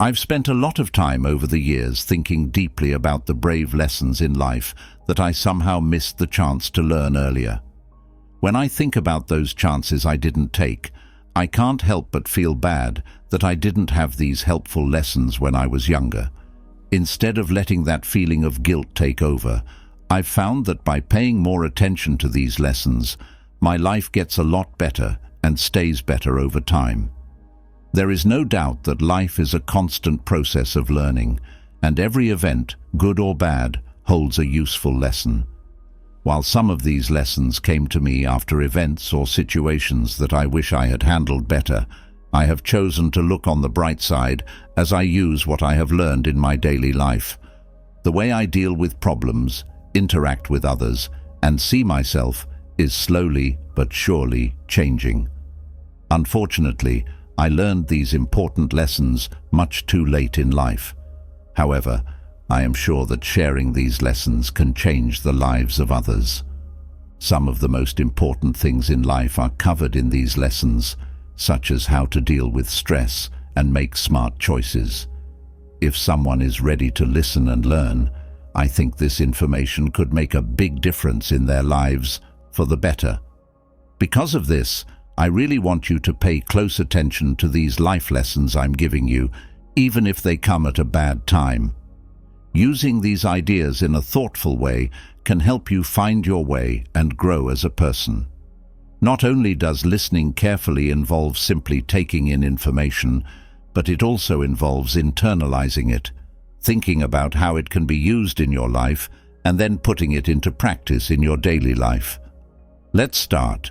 I've spent a lot of time over the years thinking deeply about the brave lessons in life that I somehow missed the chance to learn earlier. When I think about those chances I didn't take, I can't help but feel bad that I didn't have these helpful lessons when I was younger. Instead of letting that feeling of guilt take over, I've found that by paying more attention to these lessons, my life gets a lot better and stays better over time. There is no doubt that life is a constant process of learning, and every event, good or bad, holds a useful lesson. While some of these lessons came to me after events or situations that I wish I had handled better, I have chosen to look on the bright side as I use what I have learned in my daily life. The way I deal with problems, interact with others, and see myself is slowly but surely changing. Unfortunately, I learned these important lessons much too late in life. However, I am sure that sharing these lessons can change the lives of others. Some of the most important things in life are covered in these lessons, such as how to deal with stress and make smart choices. If someone is ready to listen and learn, I think this information could make a big difference in their lives for the better. Because of this, I really want you to pay close attention to these life lessons I'm giving you, even if they come at a bad time. Using these ideas in a thoughtful way can help you find your way and grow as a person. Not only does listening carefully involve simply taking in information, but it also involves internalizing it, thinking about how it can be used in your life, and then putting it into practice in your daily life. Let's start.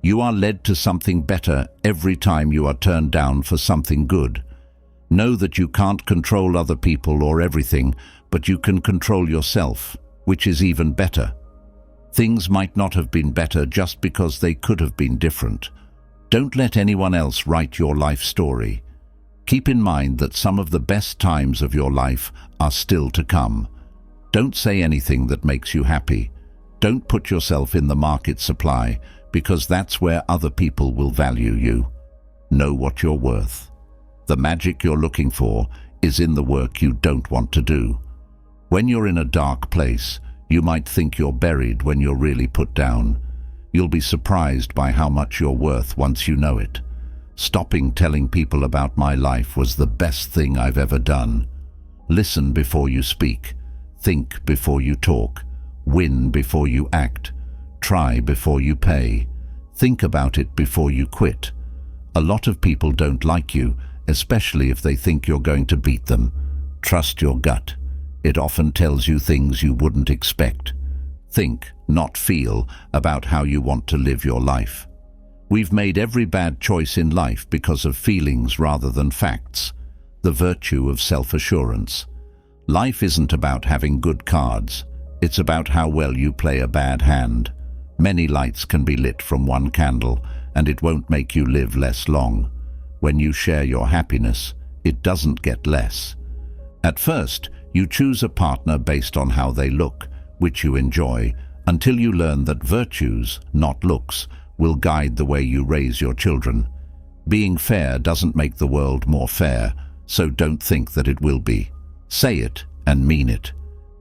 You are led to something better every time you are turned down for something good. Know that you can't control other people or everything, but you can control yourself, which is even better. Things might not have been better just because they could have been different. Don't let anyone else write your life story. Keep in mind that some of the best times of your life are still to come. Don't say anything that makes you happy. Don't put yourself in the market supply, because that's where other people will value you. Know what you're worth. The magic you're looking for is in the work you don't want to do. When you're in a dark place, you might think you're buried when you're really put down. You'll be surprised by how much you're worth once you know it. Stopping telling people about my life was the best thing I've ever done. Listen before you speak. Think before you talk. Win before you act. Try before you pay. Think about it before you quit. A lot of people don't like you, especially if they think you're going to beat them. Trust your gut. It often tells you things you wouldn't expect. Think, not feel, about how you want to live your life. We've made every bad choice in life because of feelings rather than facts. The virtue of self-assurance. Life isn't about having good cards. It's about how well you play a bad hand. Many lights can be lit from one candle, and it won't make you live less long. When you share your happiness, it doesn't get less. At first, you choose a partner based on how they look, which you enjoy, until you learn that virtues, not looks, will guide the way you raise your children. Being fair doesn't make the world more fair, so don't think that it will be. Say it and mean it.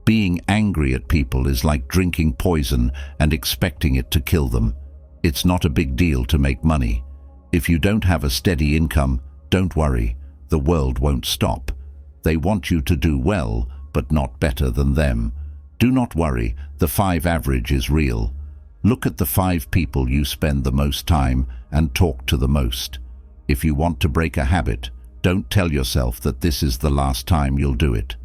Being angry at people is like drinking poison and expecting it to kill them. It's not a big deal to make money. If you don't have a steady income, don't worry. The world won't stop. They want you to do well, but not better than them. Do not worry, the 5 average is real. Look at the 5 people you spend the most time and talk to the most. If you want to break a habit, don't tell yourself that this is the last time you'll do it.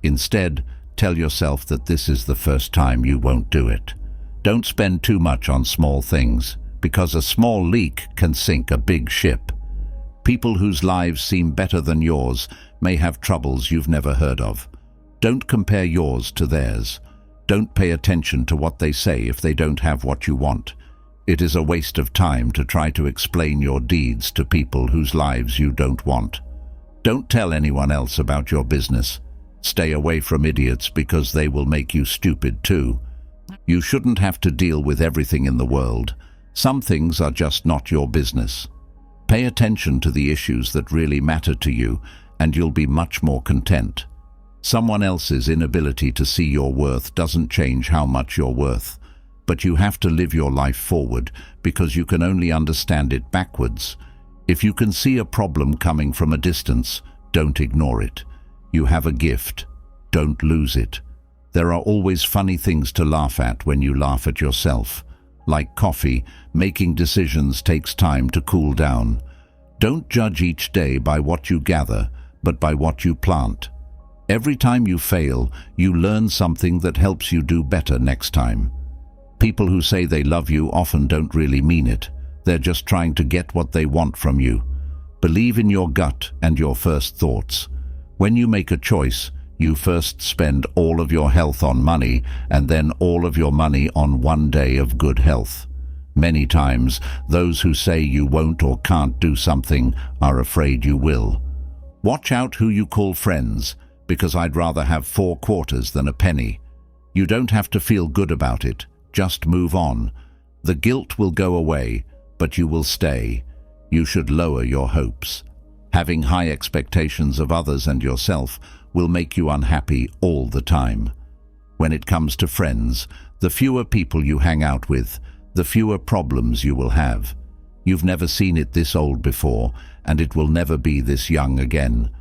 Instead, tell yourself that this is the first time you won't do it. Don't spend too much on small things, because a small leak can sink a big ship. People whose lives seem better than yours may have troubles you've never heard of. Don't compare yours to theirs. Don't pay attention to what they say if they don't have what you want. It is a waste of time to try to explain your deeds to people whose lives you don't want. Don't tell anyone else about your business. Stay away from idiots because they will make you stupid too. You shouldn't have to deal with everything in the world. Some things are just not your business. Pay attention to the issues that really matter to you and you'll be much more content. Someone else's inability to see your worth doesn't change how much you're worth, but you have to live your life forward because you can only understand it backwards. If you can see a problem coming from a distance, don't ignore it. You have a gift. Don't lose it. There are always funny things to laugh at when you laugh at yourself. Like coffee, making decisions takes time to cool down. Don't judge each day by what you gather, but by what you plant. Every time you fail, you learn something that helps you do better next time. People who say they love you often don't really mean it. They're just trying to get what they want from you. Believe in your gut and your first thoughts. When you make a choice, you first spend all of your health on money and then all of your money on one day of good health. Many times, those who say you won't or can't do something are afraid you will. Watch out who you call friends, because I'd rather have 4 quarters than a penny. You don't have to feel good about it. Just move on. The guilt will go away, but you will stay. You should lower your hopes. Having high expectations of others and yourself will make you unhappy all the time. When it comes to friends, the fewer people you hang out with, the fewer problems you will have. You've never seen it this old before, and it will never be this young again.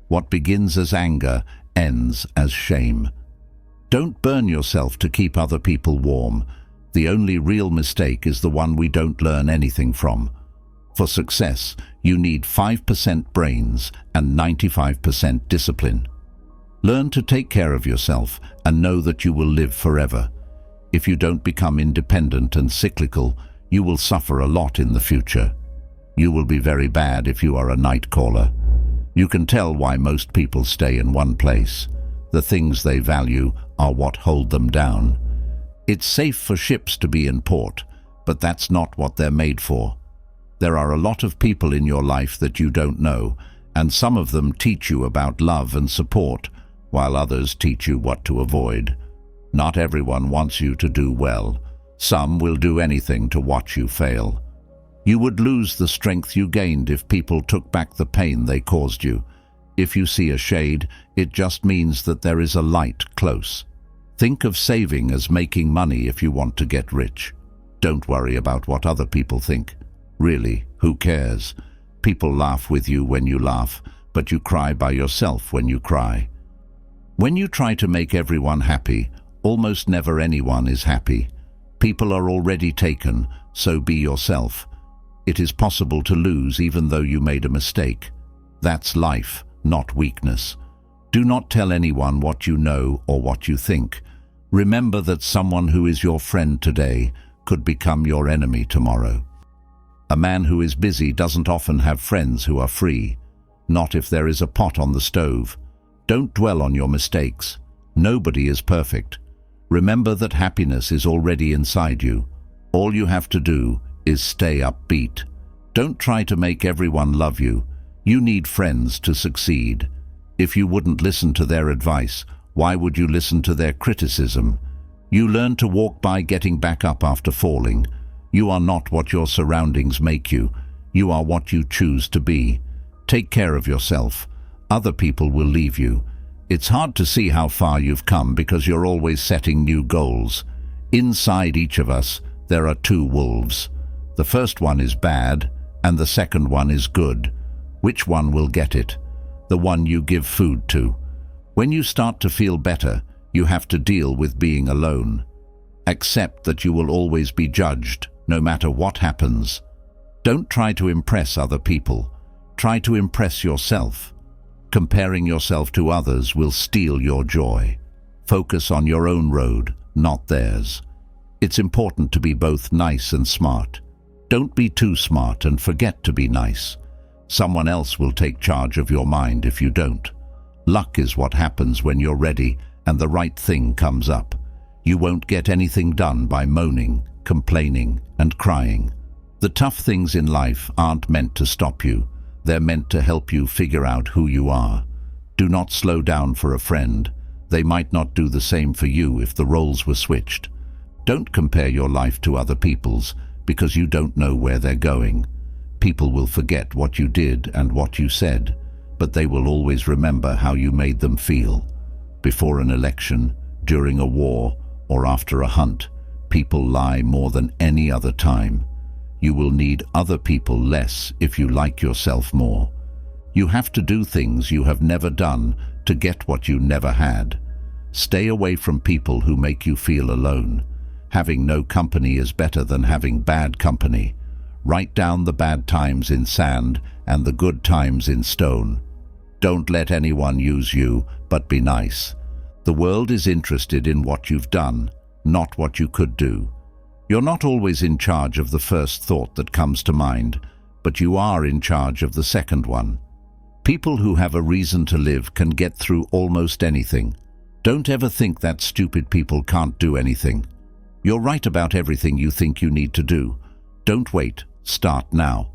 What begins as anger ends as shame. Don't burn yourself to keep other people warm. The only real mistake is the one we don't learn anything from. For success, you need 5% brains and 95% discipline. Learn to take care of yourself and know that you will live forever. If you don't become independent and cyclical, you will suffer a lot in the future. You will be very bad if you are a night caller. You can tell why most people stay in one place. The things they value are what hold them down. It's safe for ships to be in port, but that's not what they're made for. There are a lot of people in your life that you don't know, and some of them teach you about love and support, while others teach you what to avoid. Not everyone wants you to do well. Some will do anything to watch you fail. You would lose the strength you gained if people took back the pain they caused you. If you see a shade, it just means that there is a light close. Think of saving as making money if you want to get rich. Don't worry about what other people think. Really, who cares? People laugh with you when you laugh, but you cry by yourself when you cry. When you try to make everyone happy, almost never anyone is happy. People are already taken, so be yourself. It is possible to lose even though you made a mistake. That's life, not weakness. Do not tell anyone what you know or what you think. Remember that someone who is your friend today could become your enemy tomorrow. A man who is busy doesn't often have friends who are free. Not if there is a pot on the stove. Don't dwell on your mistakes. Nobody is perfect. Remember that happiness is already inside you. All you have to do is stay upbeat. Don't try to make everyone love you. You need friends to succeed. If you wouldn't listen to their advice, why would you listen to their criticism? You learn to walk by getting back up after falling. You are not what your surroundings make you. You are what you choose to be. Take care of yourself. Other people will leave you. It's hard to see how far you've come because you're always setting new goals. Inside each of us, there are 2 wolves. The first one is bad, and the second one is good. Which one will get it? The one you give food to. When you start to feel better, you have to deal with being alone. Accept that you will always be judged, no matter what happens. Don't try to impress other people. Try to impress yourself. Comparing yourself to others will steal your joy. Focus on your own road, not theirs. It's important to be both nice and smart. Don't be too smart and forget to be nice. Someone else will take charge of your mind if you don't. Luck is what happens when you're ready and the right thing comes up. You won't get anything done by moaning, complaining, and crying. The tough things in life aren't meant to stop you. They're meant to help you figure out who you are. Do not slow down for a friend. They might not do the same for you if the roles were switched. Don't compare your life to other people's, because you don't know where they're going. People will forget what you did and what you said, but they will always remember how you made them feel. Before an election, during a war, or after a hunt, people lie more than any other time. You will need other people less if you like yourself more. You have to do things you have never done to get what you never had. Stay away from people who make you feel alone. Having no company is better than having bad company. Write down the bad times in sand and the good times in stone. Don't let anyone use you, but be nice. The world is interested in what you've done, not what you could do. You're not always in charge of the first thought that comes to mind, but you are in charge of the second one. People who have a reason to live can get through almost anything. Don't ever think that stupid people can't do anything. You're right about everything you think you need to do. Don't wait, start now.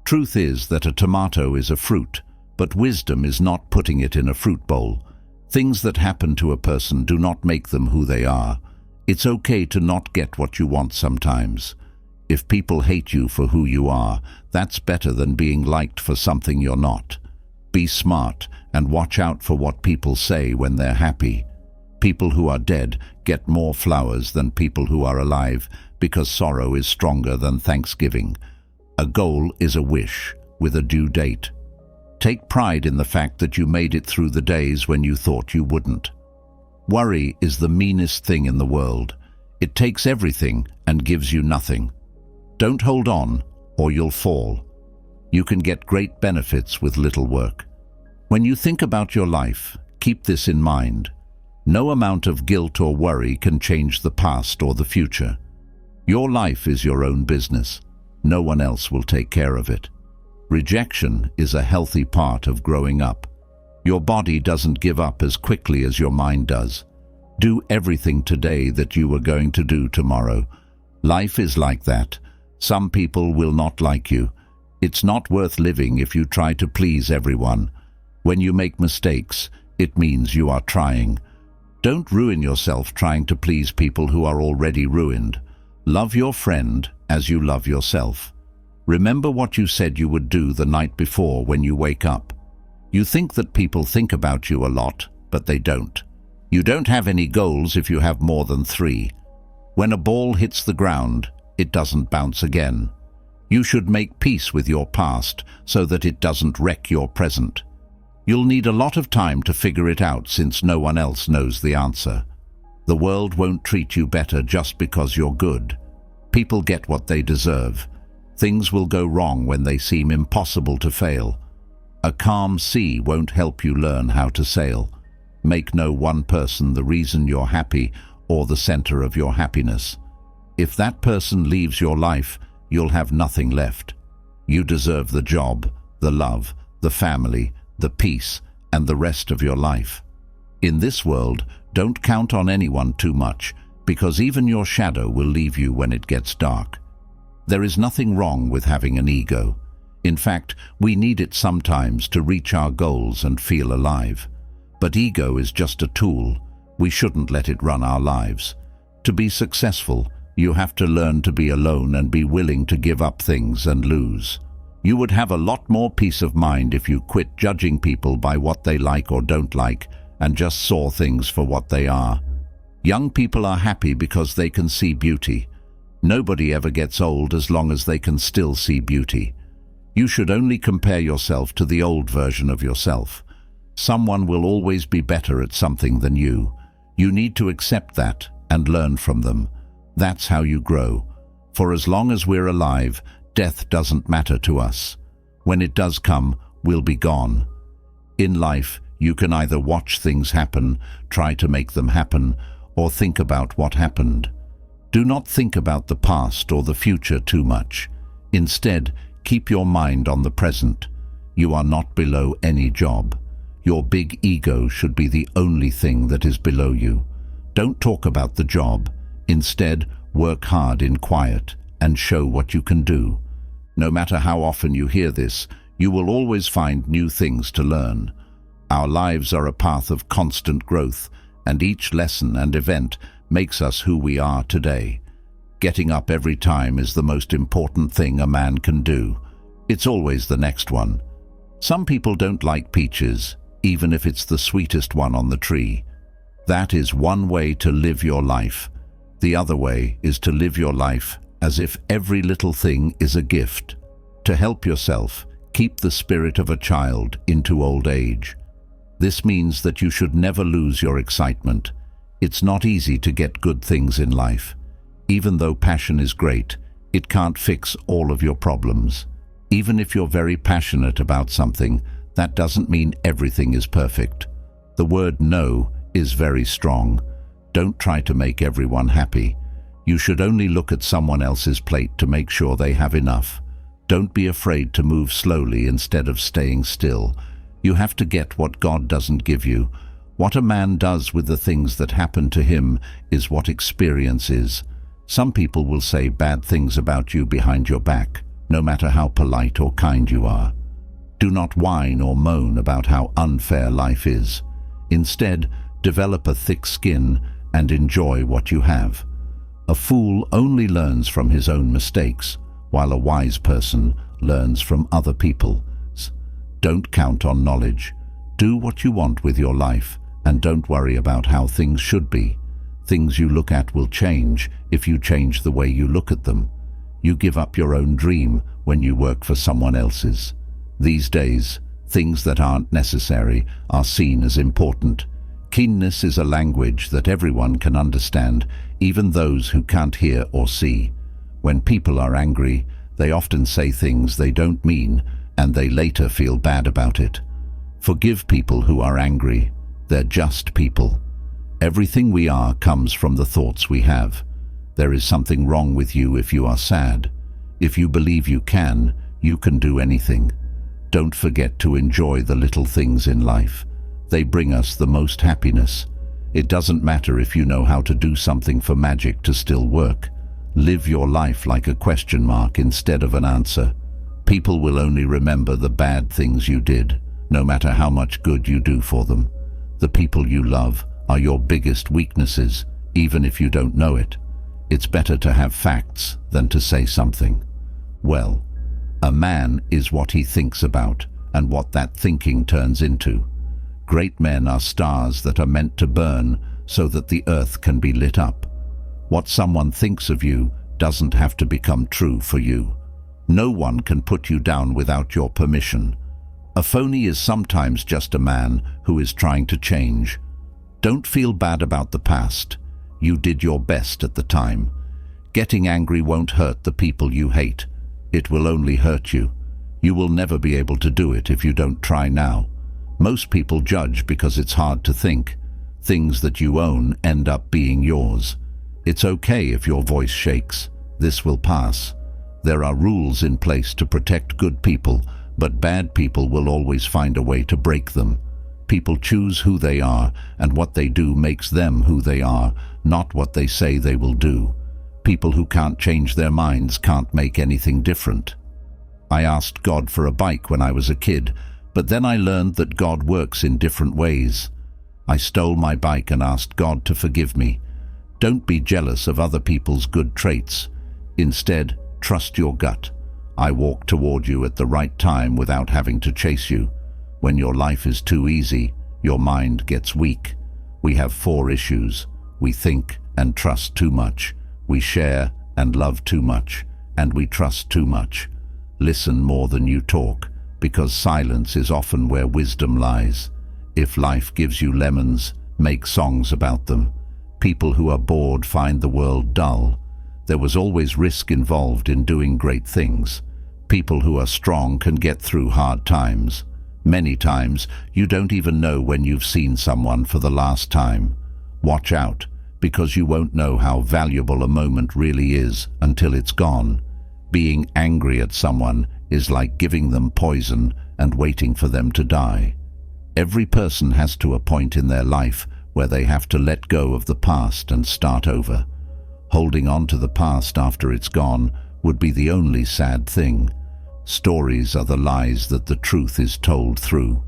Truth is that a tomato is a fruit, but wisdom is not putting it in a fruit bowl. Things that happen to a person do not make them who they are. It's okay to not get what you want sometimes. If people hate you for who you are, that's better than being liked for something you're not. Be smart and watch out for what people say when they're happy. People who are dead get more flowers than people who are alive because sorrow is stronger than thanksgiving. A goal is a wish with a due date. Take pride in the fact that you made it through the days when you thought you wouldn't. Worry is the meanest thing in the world. It takes everything and gives you nothing. Don't hold on, or you'll fall. You can get great benefits with little work. When you think about your life, keep this in mind. No amount of guilt or worry can change the past or the future. Your life is your own business. No one else will take care of it. Rejection is a healthy part of growing up. Your body doesn't give up as quickly as your mind does. Do everything today that you were going to do tomorrow. Life is like that. Some people will not like you. It's not worth living if you try to please everyone. When you make mistakes, it means you are trying. Don't ruin yourself trying to please people who are already ruined. Love your friend as you love yourself. Remember what you said you would do the night before when you wake up. You think that people think about you a lot, but they don't. You don't have any goals if you have more than 3. When a ball hits the ground, it doesn't bounce again. You should make peace with your past so that it doesn't wreck your present. You'll need a lot of time to figure it out since no one else knows the answer. The world won't treat you better just because you're good. People get what they deserve. Things will go wrong when they seem impossible to fail. A calm sea won't help you learn how to sail. Make no one person the reason you're happy or the center of your happiness. If that person leaves your life, you'll have nothing left. You deserve the job, the love, the family, the peace, and the rest of your life. In this world, don't count on anyone too much, because even your shadow will leave you when it gets dark. There is nothing wrong with having an ego. In fact, we need it sometimes to reach our goals and feel alive. But ego is just a tool. We shouldn't let it run our lives. To be successful, you have to learn to be alone and be willing to give up things and lose. You would have a lot more peace of mind if you quit judging people by what they like or don't like and just saw things for what they are. Young people are happy because they can see beauty. Nobody ever gets old as long as they can still see beauty. You should only compare yourself to the old version of yourself. Someone will always be better at something than you. You need to accept that and learn from them. That's how you grow. For as long as we're alive, death doesn't matter to us. When it does come, we'll be gone. In life, you can either watch things happen, try to make them happen, or think about what happened. Do not think about the past or the future too much. Instead, keep your mind on the present. You are not below any job. Your big ego should be the only thing that is below you. Don't talk about the job. Instead, work hard in quiet and show what you can do. No matter how often you hear this, you will always find new things to learn. Our lives are a path of constant growth, and each lesson and event makes us who we are today. Getting up every time is the most important thing a man can do. It's always the next one. Some people don't like peaches, even if it's the sweetest one on the tree. That is one way to live your life. The other way is to live your life as if every little thing is a gift. To help yourself, keep the spirit of a child into old age. This means that you should never lose your excitement. It's not easy to get good things in life. Even though passion is great, it can't fix all of your problems. Even if you're very passionate about something, that doesn't mean everything is perfect. The word no is very strong. Don't try to make everyone happy. You should only look at someone else's plate to make sure they have enough. Don't be afraid to move slowly instead of staying still. You have to get what God doesn't give you. What a man does with the things that happen to him is what experience is. Some people will say bad things about you behind your back, no matter how polite or kind you are. Do not whine or moan about how unfair life is. Instead, develop a thick skin and enjoy what you have. A fool only learns from his own mistakes, while a wise person learns from other people's. Don't count on knowledge. Do what you want with your life, and don't worry about how things should be. Things you look at will change if you change the way you look at them. You give up your own dream when you work for someone else's. These days, things that aren't necessary are seen as important. Keenness is a language that everyone can understand, even those who can't hear or see. When people are angry, they often say things they don't mean, and they later feel bad about it. Forgive people who are angry. They're just people. Everything we are comes from the thoughts we have. There is something wrong with you if you are sad. If you believe you can do anything. Don't forget to enjoy the little things in life. They bring us the most happiness. It doesn't matter if you know how to do something for magic to still work. Live your life like a question mark instead of an answer. People will only remember the bad things you did, no matter how much good you do for them. The people you love are your biggest weaknesses, even if you don't know it. It's better to have facts than to say something. Well, a man is what he thinks about and what that thinking turns into. Great men are stars that are meant to burn so that the earth can be lit up. What someone thinks of you doesn't have to become true for you. No one can put you down without your permission. A phony is sometimes just a man who is trying to change. Don't feel bad about the past. You did your best at the time. Getting angry won't hurt the people you hate. It will only hurt you. You will never be able to do it if you don't try now. Most people judge because it's hard to think. Things that you own end up being yours. It's okay if your voice shakes. This will pass. There are rules in place to protect good people, but bad people will always find a way to break them. People choose who they are, and what they do makes them who they are, not what they say they will do. People who can't change their minds can't make anything different. I asked God for a bike when I was a kid, but then I learned that God works in different ways. I stole my bike and asked God to forgive me. Don't be jealous of other people's good traits. Instead, trust your gut. I walk toward you at the right time without having to chase you. When your life is too easy, your mind gets weak. We have 4 issues. We think and trust too much. We share and love too much. And we trust too much. Listen more than you talk, because silence is often where wisdom lies. If life gives you lemons, make songs about them. People who are bored find the world dull. There was always risk involved in doing great things. People who are strong can get through hard times. Many times, you don't even know when you've seen someone for the last time. Watch out, because you won't know how valuable a moment really is until it's gone. Being angry at someone is like giving them poison and waiting for them to die. Every person has to a point in their life where they have to let go of the past and start over. Holding on to the past after it's gone would be the only sad thing. Stories are the lies that the truth is told through.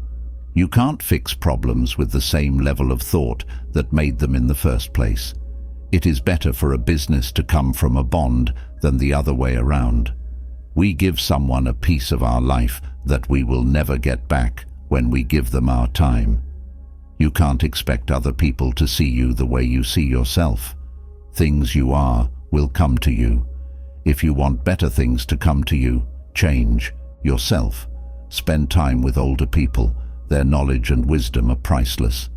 You can't fix problems with the same level of thought that made them in the first place. It is better for a business to come from a bond than the other way around. We give someone a piece of our life that we will never get back when we give them our time. You can't expect other people to see you the way you see yourself. Things you are will come to you. If you want better things to come to you, change yourself. Spend time with older people. Their knowledge and wisdom are priceless.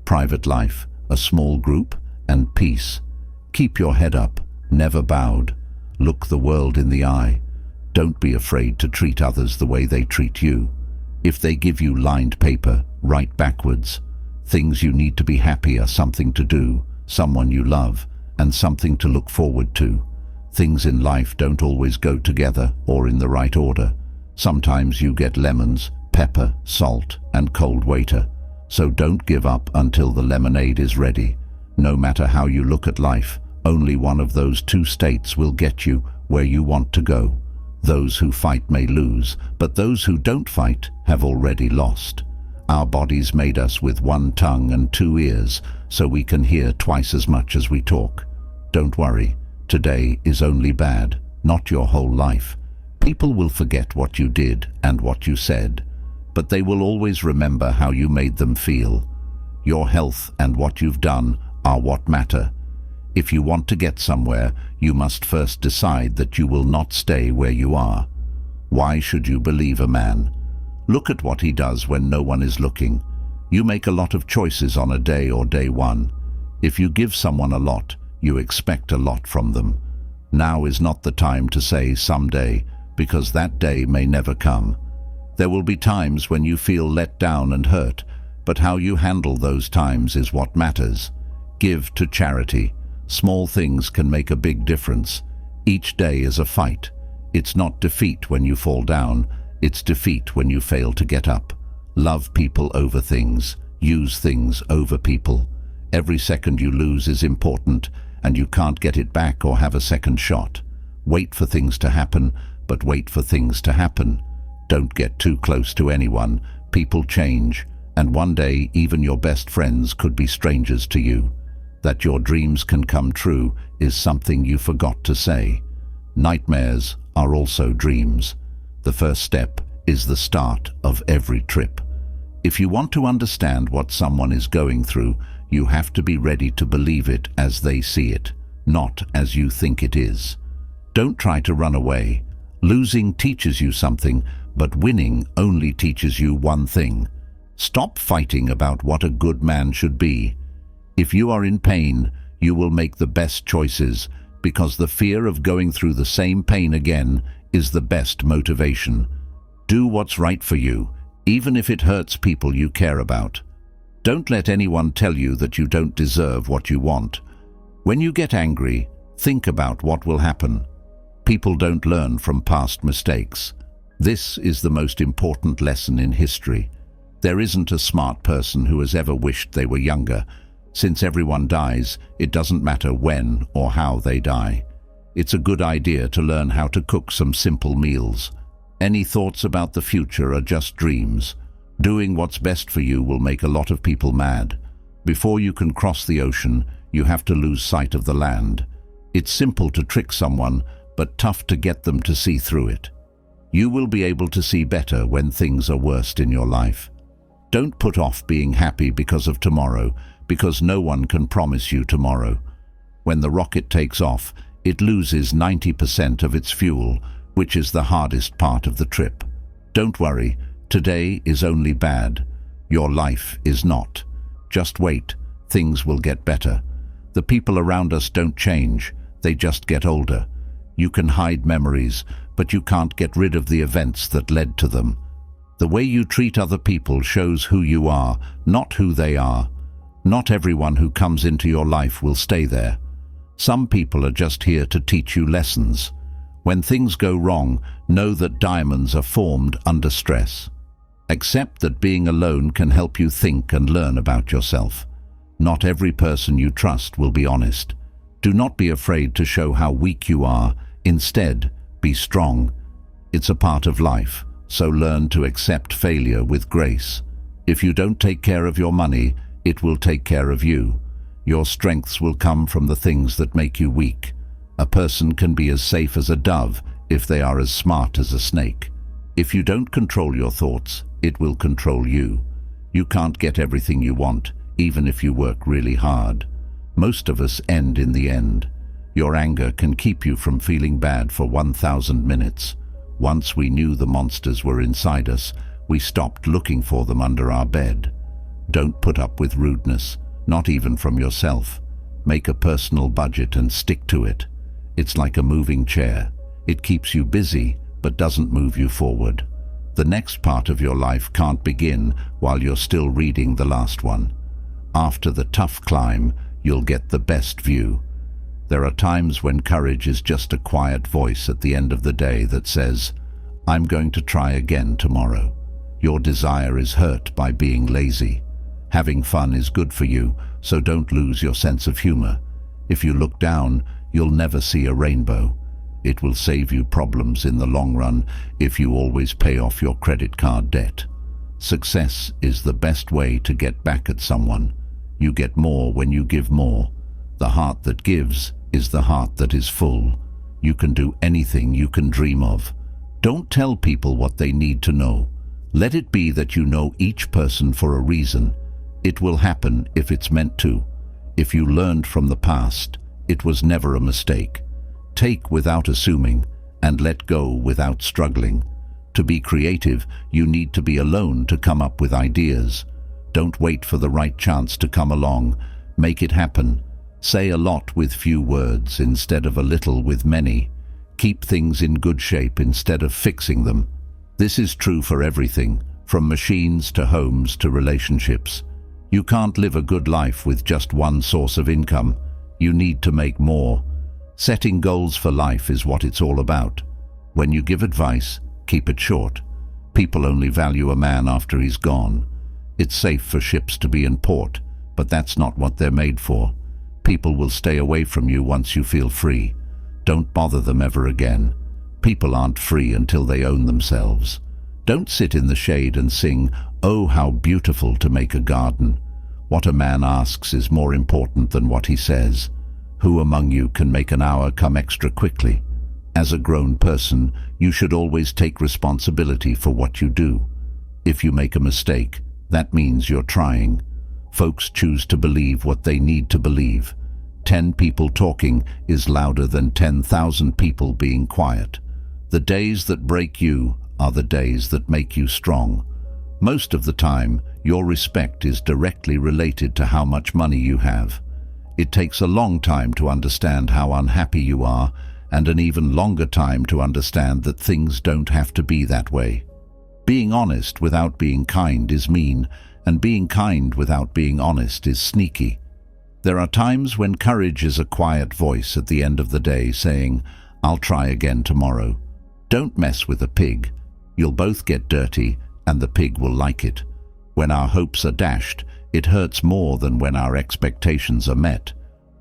Private life, a small group, and peace. Keep your head up, never bowed. Look the world in the eye. Don't be afraid to treat others the way they treat you. If they give you lined paper, write backwards. Things you need to be happy are something to do, someone you love, and something to look forward to. Things in life don't always go together or in the right order. Sometimes you get lemons, pepper, salt, and cold water. So don't give up until the lemonade is ready. No matter how you look at life, only one of those two states will get you where you want to go. Those who fight may lose, but those who don't fight have already lost. Our bodies made us with one tongue and two ears, so we can hear twice as much as we talk. Don't worry, today is only bad, not your whole life. People will forget what you did and what you said, but they will always remember how you made them feel. Your health and what you've done are what matter. If you want to get somewhere, you must first decide that you will not stay where you are. Why should you believe a man? Look at what he does when no one is looking. You make a lot of choices on a day or day one. If you give someone a lot, you expect a lot from them. Now is not the time to say someday, because that day may never come. There will be times when you feel let down and hurt, but how you handle those times is what matters. Give to charity. Small things can make a big difference. Each day is a fight. It's not defeat when you fall down, it's defeat when you fail to get up. Love people over things. Use things over people. Every second you lose is important, and you can't get it back or have a second shot. Wait for things to happen, but wait for things to happen. Don't get too close to anyone. People change, and one day even your best friends could be strangers to you. That your dreams can come true is something you forgot to say. Nightmares are also dreams. The first step is the start of every trip. If you want to understand what someone is going through, you have to be ready to believe it as they see it, not as you think it is. Don't try to run away. Losing teaches you something, but winning only teaches you one thing. Stop fighting about what a good man should be. If you are in pain, you will make the best choices, because the fear of going through the same pain again is the best motivation. Do what's right for you, even if it hurts people you care about. Don't let anyone tell you that you don't deserve what you want. When you get angry, think about what will happen. People don't learn from past mistakes. This is the most important lesson in history. There isn't a smart person who has ever wished they were younger. Since everyone dies, it doesn't matter when or how they die. It's a good idea to learn how to cook some simple meals. Any thoughts about the future are just dreams. Doing what's best for you will make a lot of people mad. Before you can cross the ocean, you have to lose sight of the land. It's simple to trick someone, but tough to get them to see through it. You will be able to see better when things are worst in your life. Don't put off being happy because of tomorrow, because no one can promise you tomorrow. When the rocket takes off, it loses 90% of its fuel, which is the hardest part of the trip. Don't worry, today is only bad. Your life is not. Just wait, things will get better. The people around us don't change, they just get older. You can hide memories, but you can't get rid of the events that led to them. The way you treat other people shows who you are, not who they are. Not everyone who comes into your life will stay there. Some people are just here to teach you lessons. When things go wrong, know that diamonds are formed under stress. Accept that being alone can help you think and learn about yourself. Not every person you trust will be honest. Do not be afraid to show how weak you are. Instead, be strong. It's a part of life, so learn to accept failure with grace. If you don't take care of your money, it will take care of you. Your strengths will come from the things that make you weak. A person can be as safe as a dove if they are as smart as a snake. If you don't control your thoughts, it will control you. You can't get everything you want, even if you work really hard. Most of us end in the end. Your anger can keep you from feeling bad for 1,000 minutes. Once we knew the monsters were inside us, we stopped looking for them under our bed. Don't put up with rudeness, not even from yourself. Make a personal budget and stick to it. It's like a moving chair. It keeps you busy, but doesn't move you forward. The next part of your life can't begin while you're still reading the last one. After the tough climb, you'll get the best view. There are times when courage is just a quiet voice at the end of the day that says, "I'm going to try again tomorrow." Your desire is hurt by being lazy. Having fun is good for you, so don't lose your sense of humor. If you look down, you'll never see a rainbow. It will save you problems in the long run if you always pay off your credit card debt. Success is the best way to get back at someone. You get more when you give more. The heart that gives is the heart that is full. You can do anything you can dream of. Don't tell people what they need to know. Let it be that you know each person for a reason. It will happen if it's meant to. If you learned from the past, it was never a mistake. Take without assuming, and let go without struggling. To be creative, you need to be alone to come up with ideas. Don't wait for the right chance to come along. Make it happen. Say a lot with few words instead of a little with many. Keep things in good shape instead of fixing them. This is true for everything, from machines to homes to relationships. You can't live a good life with just one source of income. You need to make more. Setting goals for life is what it's all about. When you give advice, keep it short. People only value a man after he's gone. It's safe for ships to be in port, but that's not what they're made for. People will stay away from you once you feel free. Don't bother them ever again. People aren't free until they own themselves. Don't sit in the shade and sing, "Oh, how beautiful to make a garden." What a man asks is more important than what he says. Who among you can make an hour come extra quickly? As a grown person, you should always take responsibility for what you do. If you make a mistake, that means you're trying. Folks choose to believe what they need to believe. 10 people talking is louder than 10,000 people being quiet. The days that break you are the days that make you strong. Most of the time, your respect is directly related to how much money you have. It takes a long time to understand how unhappy you are, and an even longer time to understand that things don't have to be that way. Being honest without being kind is mean, and being kind without being honest is sneaky. There are times when courage is a quiet voice at the end of the day saying, "I'll try again tomorrow." Don't mess with a pig. You'll both get dirty, and the pig will like it. When our hopes are dashed, it hurts more than when our expectations are met.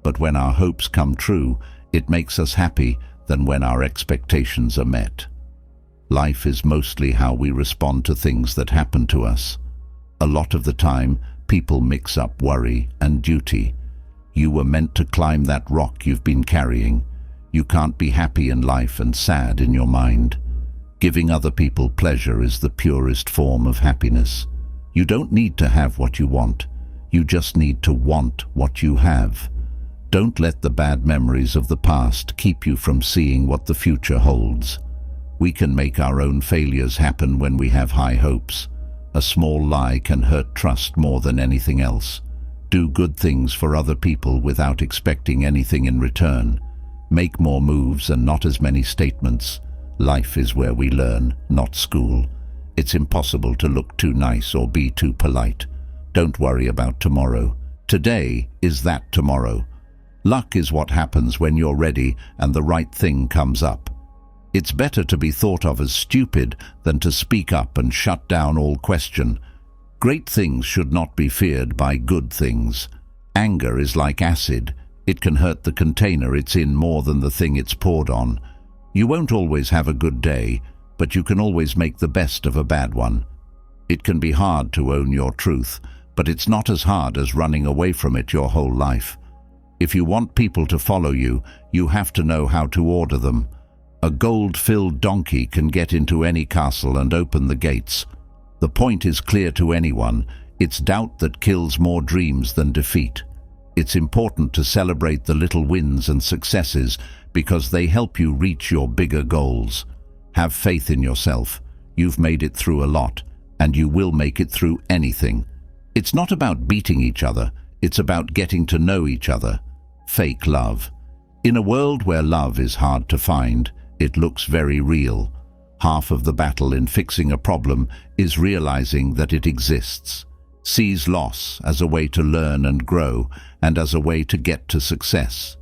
But when our hopes come true, it makes us happy than when our expectations are met. Life is mostly how we respond to things that happen to us. A lot of the time, people mix up worry and duty. You were meant to climb that rock you've been carrying. You can't be happy in life and sad in your mind. Giving other people pleasure is the purest form of happiness. You don't need to have what you want. You just need to want what you have. Don't let the bad memories of the past keep you from seeing what the future holds. We can make our own failures happen when we have high hopes. A small lie can hurt trust more than anything else. Do good things for other people without expecting anything in return. Make more moves and not as many statements. Life is where we learn, not school. It's impossible to look too nice or be too polite. Don't worry about tomorrow. Today is that tomorrow. Luck is what happens when you're ready and the right thing comes up. It's better to be thought of as stupid than to speak up and shut down all question. Great things should not be feared by good things. Anger is like acid. It can hurt the container it's in more than the thing it's poured on. You won't always have a good day, but you can always make the best of a bad one. It can be hard to own your truth, but it's not as hard as running away from it your whole life. If you want people to follow you, you have to know how to order them. A gold-filled donkey can get into any castle and open the gates. The point is clear to anyone: it's doubt that kills more dreams than defeat. It's important to celebrate the little wins and successes because they help you reach your bigger goals. Have faith in yourself. You've made it through a lot, and you will make it through anything. It's not about beating each other, it's about getting to know each other. Fake love. In a world where love is hard to find, it looks very real. Half of the battle in fixing a problem is realizing that it exists. Seize loss as a way to learn and grow, and as a way to get to success.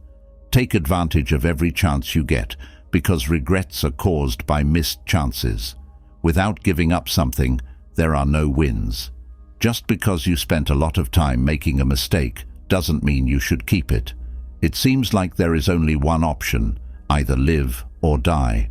Take advantage of every chance you get, because regrets are caused by missed chances. Without giving up something, there are no wins. Just because you spent a lot of time making a mistake doesn't mean you should keep it. It seems like there is only one option: either live or die.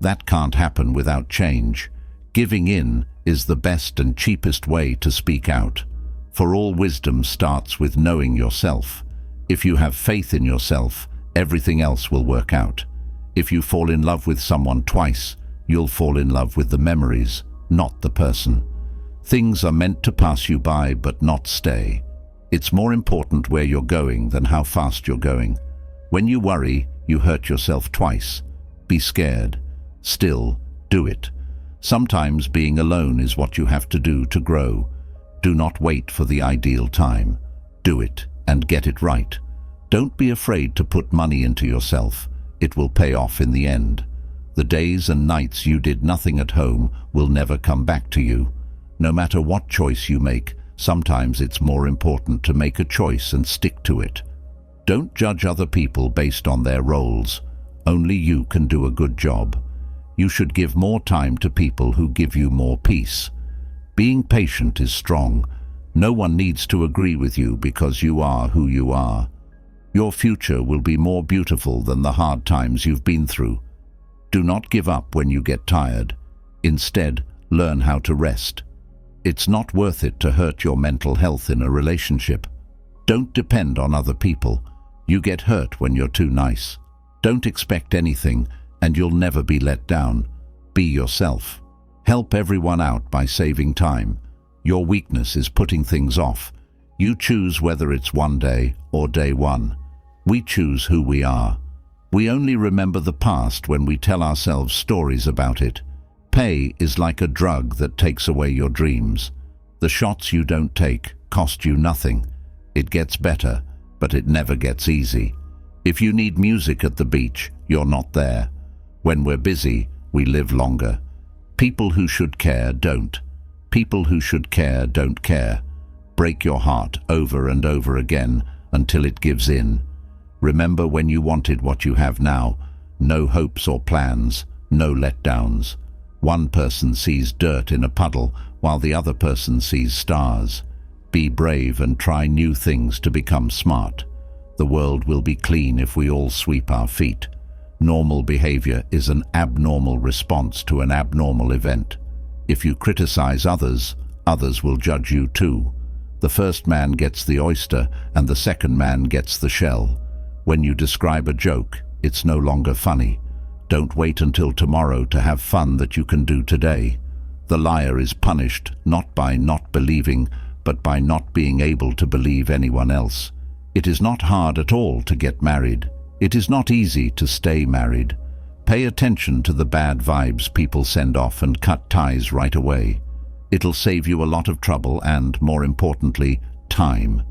That can't happen without change. Giving in is the best and cheapest way to speak out. For all wisdom starts with knowing yourself. If you have faith in yourself, everything else will work out. If you fall in love with someone twice, you'll fall in love with the memories, not the person. Things are meant to pass you by but not stay. It's more important where you're going than how fast you're going. When you worry, you hurt yourself twice. Be scared. Still, do it. Sometimes being alone is what you have to do to grow. Do not wait for the ideal time. Do it and get it right. Don't be afraid to put money into yourself. It will pay off in the end. The days and nights you did nothing at home will never come back to you. No matter what choice you make, sometimes it's more important to make a choice and stick to it. Don't judge other people based on their roles. Only you can do a good job. You should give more time to people who give you more peace. Being patient is strong. No one needs to agree with you because you are who you are. Your future will be more beautiful than the hard times you've been through. Do not give up when you get tired. Instead, learn how to rest. It's not worth it to hurt your mental health in a relationship. Don't depend on other people. You get hurt when you're too nice. Don't expect anything, and you'll never be let down. Be yourself. Help everyone out by saving time. Your weakness is putting things off. You choose whether it's one day or day one. We choose who we are. We only remember the past when we tell ourselves stories about it. Pay is like a drug that takes away your dreams. The shots you don't take cost you nothing. It gets better, but it never gets easy. If you need music at the beach, you're not there. When we're busy, we live longer. People who should care don't. People who should care don't care. Break your heart over and over again until it gives in. Remember when you wanted what you have now. No hopes or plans, no letdowns. One person sees dirt in a puddle while the other person sees stars. Be brave and try new things to become smart. The world will be clean if we all sweep our feet. Normal behavior is an abnormal response to an abnormal event. If you criticize others, others will judge you too. The first man gets the oyster and the second man gets the shell. When you describe a joke, it's no longer funny. Don't wait until tomorrow to have fun that you can do today. The liar is punished not by not believing, but by not being able to believe anyone else. It is not hard at all to get married. It is not easy to stay married. Pay attention to the bad vibes people send off and cut ties right away. It'll save you a lot of trouble and, more importantly, time.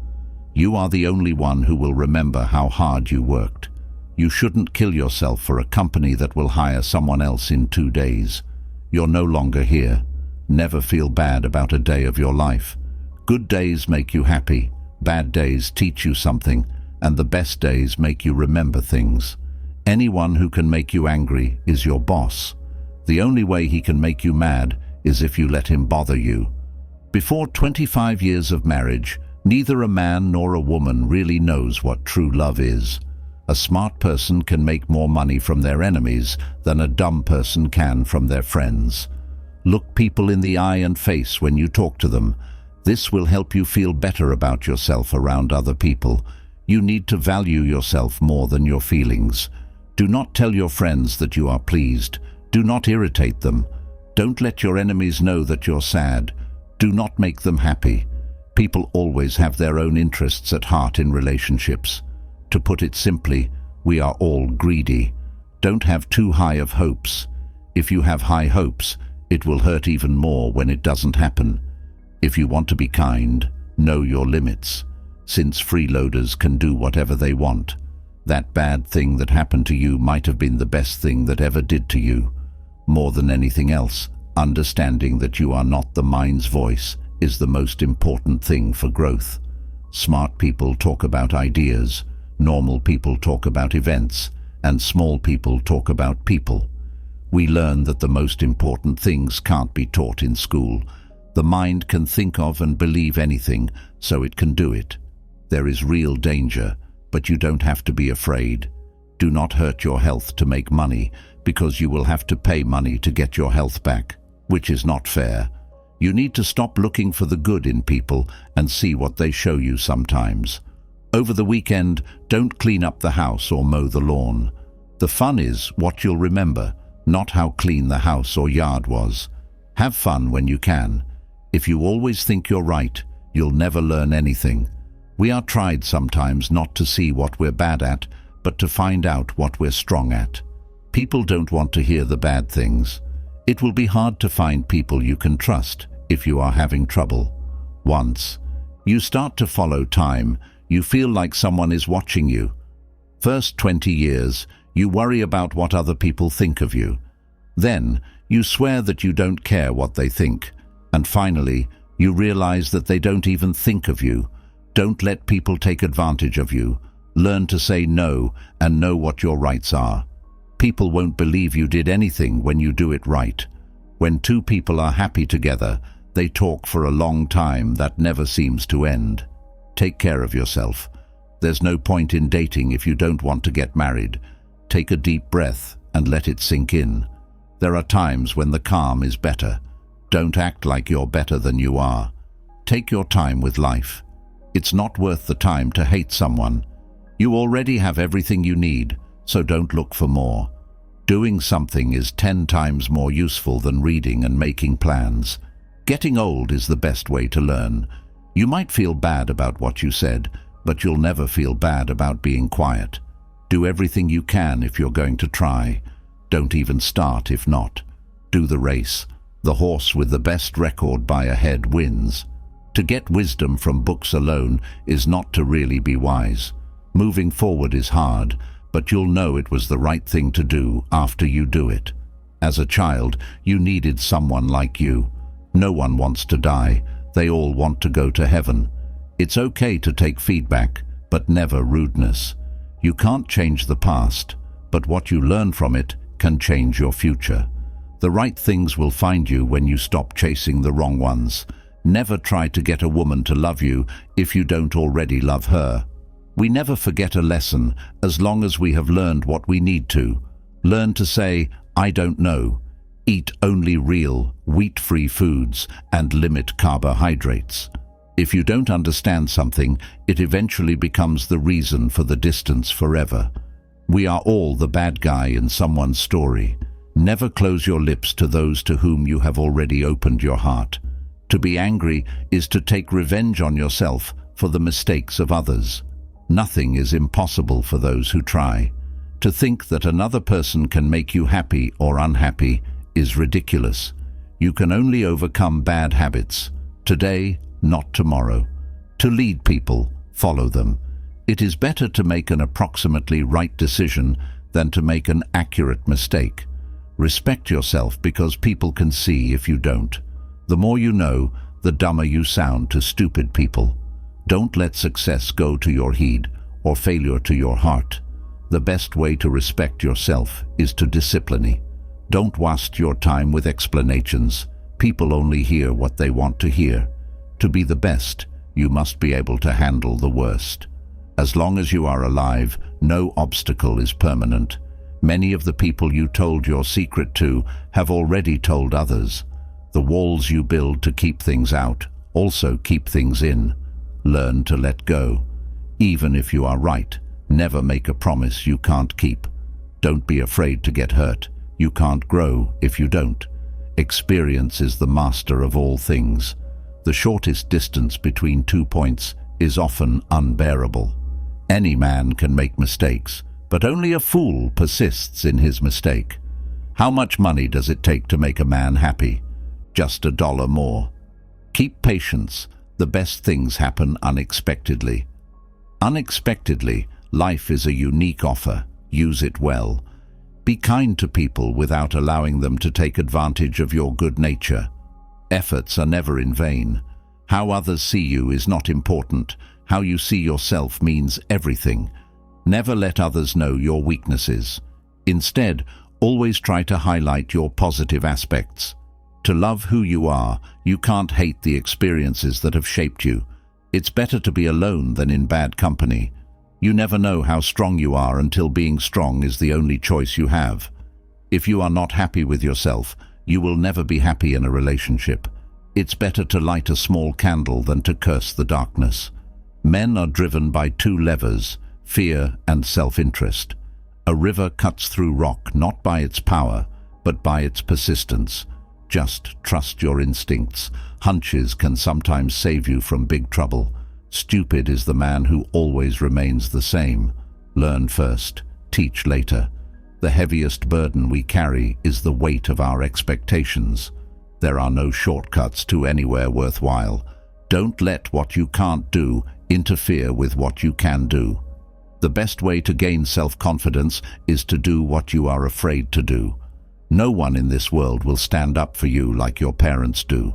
You are the only one who will remember how hard you worked. You shouldn't kill yourself for a company that will hire someone else in 2 days. You're no longer here. Never feel bad about a day of your life. Good days make you happy. Bad days teach you something, and the best days make you remember things. Anyone who can make you angry is your boss. The only way he can make you mad is if you let him bother you. Before 25 years of marriage, neither a man nor a woman really knows what true love is. A smart person can make more money from their enemies than a dumb person can from their friends. Look people in the eye and face when you talk to them. This will help you feel better about yourself around other people. You need to value yourself more than your feelings. Do not tell your friends that you are pleased. Do not irritate them. Don't let your enemies know that you're sad. Do not make them happy. People always have their own interests at heart in relationships. To put it simply, we are all greedy. Don't have too high of hopes. If you have high hopes, it will hurt even more when it doesn't happen. If you want to be kind, know your limits. Since freeloaders can do whatever they want, that bad thing that happened to you might have been the best thing that ever did to you. More than anything else, understanding that you are not the mind's voice is the most important thing for growth. Smart people talk about ideas, normal people talk about events, and small people talk about people. We learn that the most important things can't be taught in school. The mind can think of and believe anything, so it can do it. There is real danger, but you don't have to be afraid. Do not hurt your health to make money, because you will have to pay money to get your health back, which is not fair. You need to stop looking for the good in people and see what they show you sometimes. Over the weekend, don't clean up the house or mow the lawn. The fun is what you'll remember, not how clean the house or yard was. Have fun when you can. If you always think you're right, you'll never learn anything. We are tried sometimes not to see what we're bad at, but to find out what we're strong at. People don't want to hear the bad things. It will be hard to find people you can trust if you are having trouble. Once you start to follow time, you feel like someone is watching you. First 20 years, you worry about what other people think of you. Then, you swear that you don't care what they think. And finally, you realize that they don't even think of you. Don't let people take advantage of you. Learn to say no and know what your rights are. People won't believe you did anything when you do it right. When two people are happy together, they talk for a long time that never seems to end. Take care of yourself. There's no point in dating if you don't want to get married. Take a deep breath and let it sink in. There are times when the calm is better. Don't act like you're better than you are. Take your time with life. It's not worth the time to hate someone. You already have everything you need, so don't look for more. Doing something is 10 times more useful than reading and making plans. Getting old is the best way to learn. You might feel bad about what you said, but you'll never feel bad about being quiet. Do everything you can if you're going to try. Don't even start if not. Do the race. The horse with the best record by a head wins. To get wisdom from books alone is not to really be wise. Moving forward is hard, but you'll know it was the right thing to do after you do it. As a child, you needed someone like you. No one wants to die. They all want to go to heaven. It's okay to take feedback, but never rudeness. You can't change the past, but what you learn from it can change your future. The right things will find you when you stop chasing the wrong ones. Never try to get a woman to love you if you don't already love her. We never forget a lesson as long as we have learned what we need to. Learn to say, I don't know. Eat only real, wheat-free foods and limit carbohydrates. If you don't understand something, it eventually becomes the reason for the distance forever. We are all the bad guy in someone's story. Never close your lips to those to whom you have already opened your heart. To be angry is to take revenge on yourself for the mistakes of others. Nothing is impossible for those who try. To think that another person can make you happy or unhappy is ridiculous. You can only overcome bad habits. Today, not tomorrow. To lead people, follow them. It is better to make an approximately right decision than to make an accurate mistake. Respect yourself because people can see if you don't. The more you know, the dumber you sound to stupid people. Don't let success go to your head or failure to your heart. The best way to respect yourself is to discipline. Don't waste your time with explanations. People only hear what they want to hear. To be the best, you must be able to handle the worst. As long as you are alive, no obstacle is permanent. Many of the people you told your secret to have already told others. The walls you build to keep things out also keep things in. Learn to let go. Even if you are right, never make a promise you can't keep. Don't be afraid to get hurt. You can't grow if you don't. Experience is the master of all things. The shortest distance between 2 points is often unbearable. Any man can make mistakes, but only a fool persists in his mistake. How much money does it take to make a man happy? Just $1 more. Keep patience. The best things happen unexpectedly. Unexpectedly, life is a unique offer. Use it well. Be kind to people without allowing them to take advantage of your good nature. Efforts are never in vain. How others see you is not important. How you see yourself means everything. Never let others know your weaknesses. Instead, always try to highlight your positive aspects. To love who you are, you can't hate the experiences that have shaped you. It's better to be alone than in bad company. You never know how strong you are until being strong is the only choice you have. If you are not happy with yourself, you will never be happy in a relationship. It's better to light a small candle than to curse the darkness. Men are driven by 2 levers, fear and self-interest. A river cuts through rock not by its power, but by its persistence. Just trust your instincts. Hunches can sometimes save you from big trouble. Stupid is the man who always remains the same. Learn first, teach later. The heaviest burden we carry is the weight of our expectations. There are no shortcuts to anywhere worthwhile. Don't let what you can't do interfere with what you can do. The best way to gain self-confidence is to do what you are afraid to do. No one in this world will stand up for you like your parents do.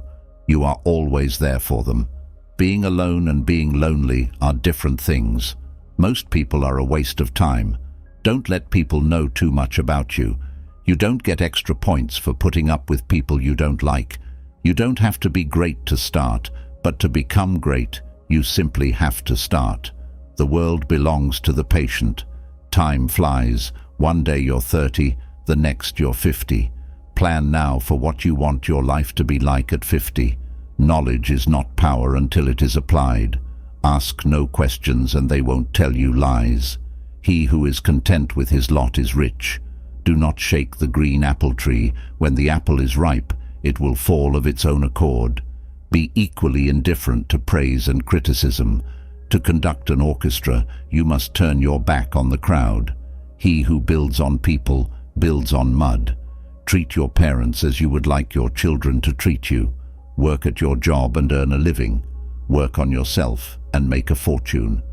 You are always there for them. Being alone and being lonely are different things. Most people are a waste of time. Don't let people know too much about you. You don't get extra points for putting up with people you don't like. You don't have to be great to start, but to become great, you simply have to start. The world belongs to the patient. Time flies. One day you're 30, the next you're 50. Plan now for what you want your life to be like at 50. Knowledge is not power until it is applied. Ask no questions and they won't tell you lies. He who is content with his lot is rich. Do not shake the green apple tree. When the apple is ripe, it will fall of its own accord. Be equally indifferent to praise and criticism. To conduct an orchestra, you must turn your back on the crowd. He who builds on people builds on mud. Treat your parents as you would like your children to treat you. Work at your job and earn a living. Work on yourself and make a fortune.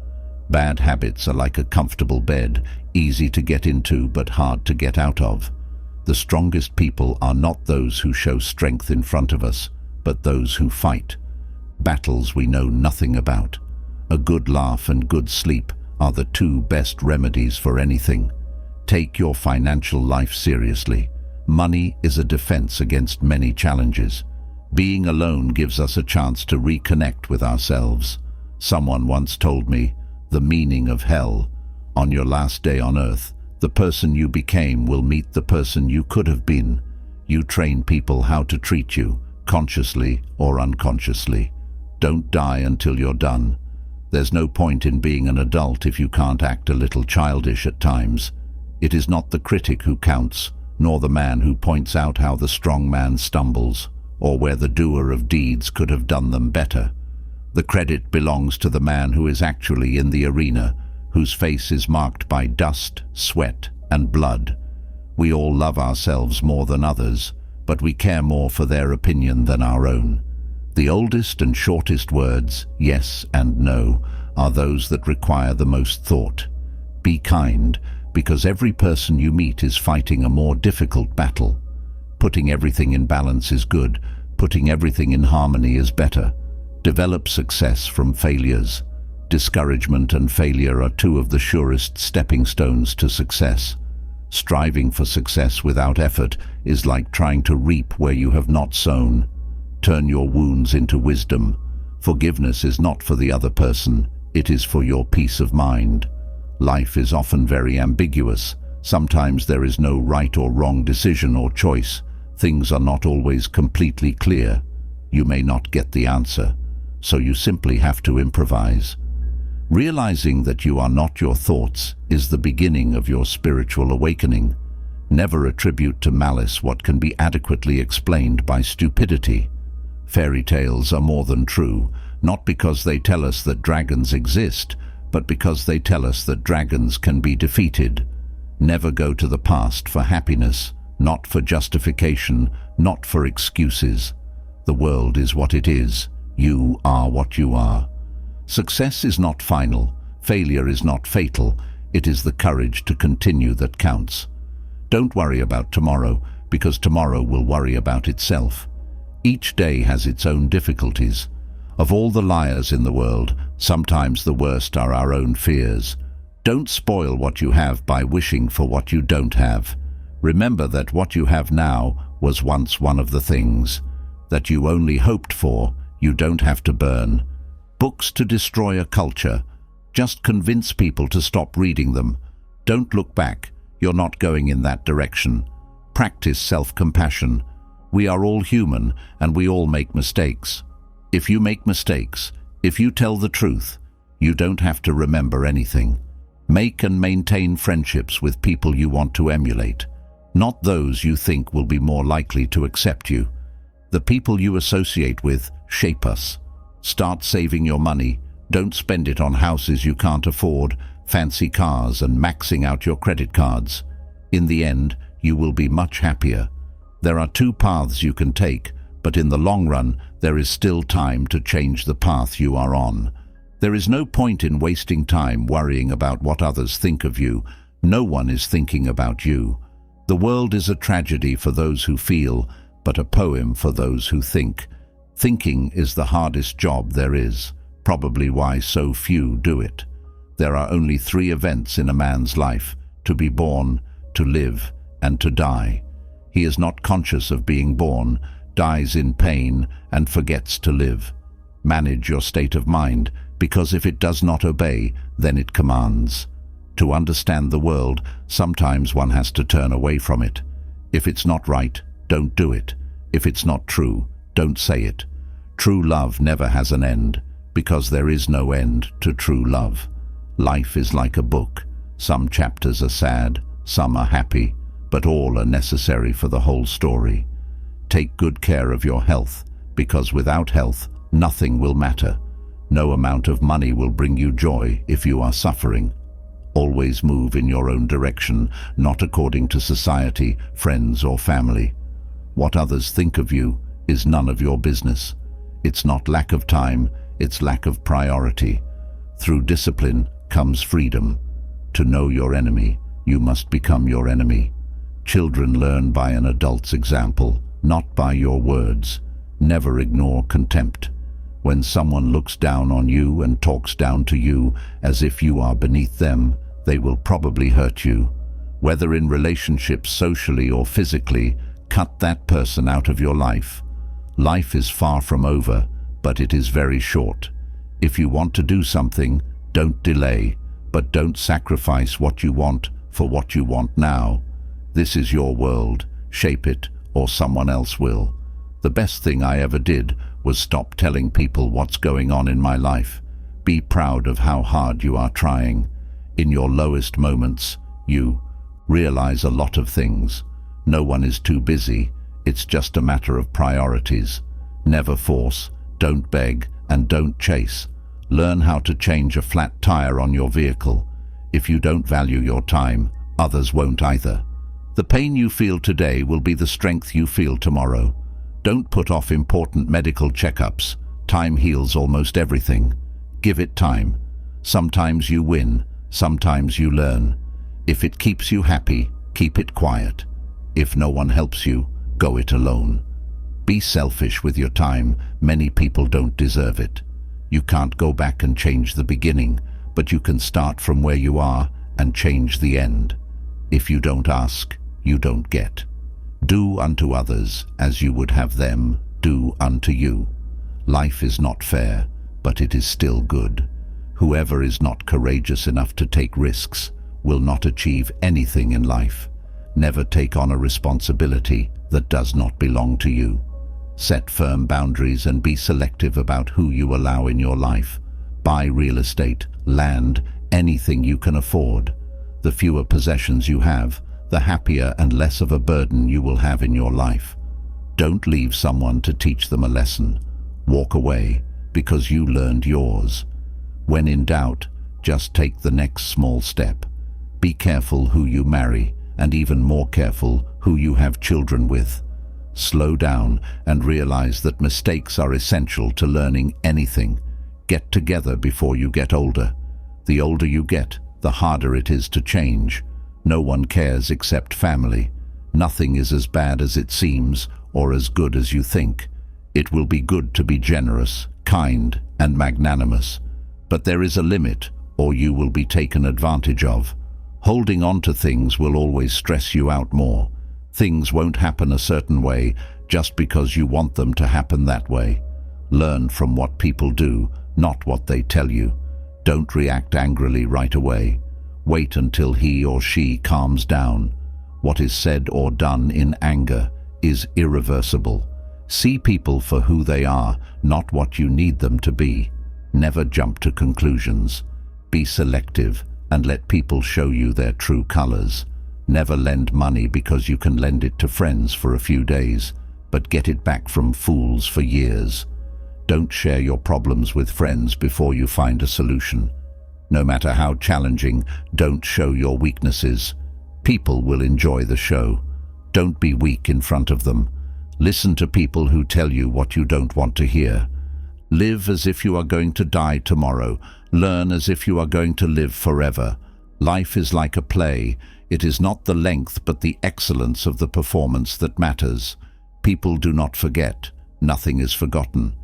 Bad habits are like a comfortable bed, easy to get into but hard to get out of. The strongest people are not those who show strength in front of us, but those who fight. Battles we know nothing about. A good laugh and good sleep are the 2 best remedies for anything. Take your financial life seriously. Money is a defense against many challenges. Being alone gives us a chance to reconnect with ourselves. Someone once told me, the meaning of hell. On your last day on earth, the person you became will meet the person you could have been. You train people how to treat you, consciously or unconsciously. Don't die until you're done. There's no point in being an adult if you can't act a little childish at times. It is not the critic who counts, nor the man who points out how the strong man stumbles, or where the doer of deeds could have done them better. The credit belongs to the man who is actually in the arena, whose face is marked by dust, sweat, and blood. We all love ourselves more than others, but we care more for their opinion than our own. The oldest and shortest words, yes and no, are those that require the most thought. Be kind, because every person you meet is fighting a more difficult battle. Putting everything in balance is good. Putting everything in harmony is better. Develop success from failures. Discouragement and failure are 2 of the surest stepping stones to success. Striving for success without effort is like trying to reap where you have not sown. Turn your wounds into wisdom. Forgiveness is not for the other person, it is for your peace of mind. Life is often very ambiguous. Sometimes there is no right or wrong decision or choice. Things are not always completely clear. You may not get the answer, so you simply have to improvise. Realizing that you are not your thoughts is the beginning of your spiritual awakening. Never attribute to malice what can be adequately explained by stupidity. Fairy tales are more than true, not because they tell us that dragons exist, but because they tell us that dragons can be defeated. Never go to the past for happiness, not for justification, not for excuses. The world is what it is. You are what you are. Success is not final. Failure is not fatal. It is the courage to continue that counts. Don't worry about tomorrow, because tomorrow will worry about itself. Each day has its own difficulties. Of all the liars in the world, sometimes the worst are our own fears. Don't spoil what you have by wishing for what you don't have. Remember that what you have now was once one of the things that you only hoped for. You don't have to burn books to destroy a culture. Just convince people to stop reading them. Don't look back. You're not going in that direction. Practice self-compassion. We are all human and we all make mistakes. If you make mistakes, if you tell the truth, you don't have to remember anything. Make and maintain friendships with people you want to emulate, not those you think will be more likely to accept you. The people you associate with shape us. Start saving your money. Don't spend it on houses you can't afford, fancy cars, and maxing out your credit cards. In the end, you will be much happier. There are two paths you can take, but in the long run, there is still time to change the path you are on. There is no point in wasting time worrying about what others think of you. No one is thinking about you. The world is a tragedy for those who feel, but a poem for those who think. Thinking is the hardest job there is, probably why so few do it. There are only 3 events in a man's life: to be born, to live, and to die. He is not conscious of being born, dies in pain, and forgets to live. Manage your state of mind, because if it does not obey, then it commands. To understand the world, sometimes one has to turn away from it. If it's not right, don't do it. If it's not true, don't say it. True love never has an end, because there is no end to true love. Life is like a book. Some chapters are sad, some are happy, but all are necessary for the whole story. Take good care of your health, because without health, nothing will matter. No amount of money will bring you joy if you are suffering. Always move in your own direction, not according to society, friends, or family. What others think of you is none of your business. It's not lack of time, it's lack of priority. Through discipline comes freedom. To know your enemy, you must become your enemy. Children learn by an adult's example, not by your words. Never ignore contempt. When someone looks down on you and talks down to you as if you are beneath them, they will probably hurt you. Whether in relationships, socially or physically, cut that person out of your life. Life is far from over, but it is very short. If you want to do something, don't delay, but don't sacrifice what you want for what you want now. This is your world. Shape it, or someone else will. The best thing I ever did was stop telling people what's going on in my life. Be proud of how hard you are trying. In your lowest moments, you realize a lot of things. No one is too busy. It's just a matter of priorities. Never force, don't beg, and don't chase. Learn how to change a flat tire on your vehicle. If you don't value your time, others won't either. The pain you feel today will be the strength you feel tomorrow. Don't put off important medical checkups. Time heals almost everything. Give it time. Sometimes you win, sometimes you learn. If it keeps you happy, keep it quiet. If no one helps you, go it alone. Be selfish with your time. Many people don't deserve it. You can't go back and change the beginning, but you can start from where you are and change the end. If you don't ask, you don't get. Do unto others as you would have them do unto you. Life is not fair, but it is still good. Whoever is not courageous enough to take risks will not achieve anything in life. Never take on a responsibility that does not belong to you. Set firm boundaries and be selective about who you allow in your life. Buy real estate, land, anything you can afford. The fewer possessions you have, the happier and less of a burden you will have in your life. Don't leave someone to teach them a lesson. Walk away because you learned yours. When in doubt, just take the next small step. Be careful who you marry, and even more careful who you have children with. Slow down and realize that mistakes are essential to learning anything. Get together before you get older. The older you get, the harder it is to change. No one cares except family. Nothing is as bad as it seems or as good as you think. It will be good to be generous, kind, and magnanimous. But there is a limit, or you will be taken advantage of. Holding on to things will always stress you out more. Things won't happen a certain way just because you want them to happen that way. Learn from what people do, not what they tell you. Don't react angrily right away. Wait until he or she calms down. What is said or done in anger is irreversible. See people for who they are, not what you need them to be. Never jump to conclusions. Be selective and let people show you their true colors. Never lend money because you can lend it to friends for a few days, but get it back from fools for years. Don't share your problems with friends before you find a solution. No matter how challenging, don't show your weaknesses. People will enjoy the show. Don't be weak in front of them. Listen to people who tell you what you don't want to hear. Live as if you are going to die tomorrow. Learn as if you are going to live forever. Life is like a play. It is not the length but the excellence of the performance that matters. People do not forget. Nothing is forgotten.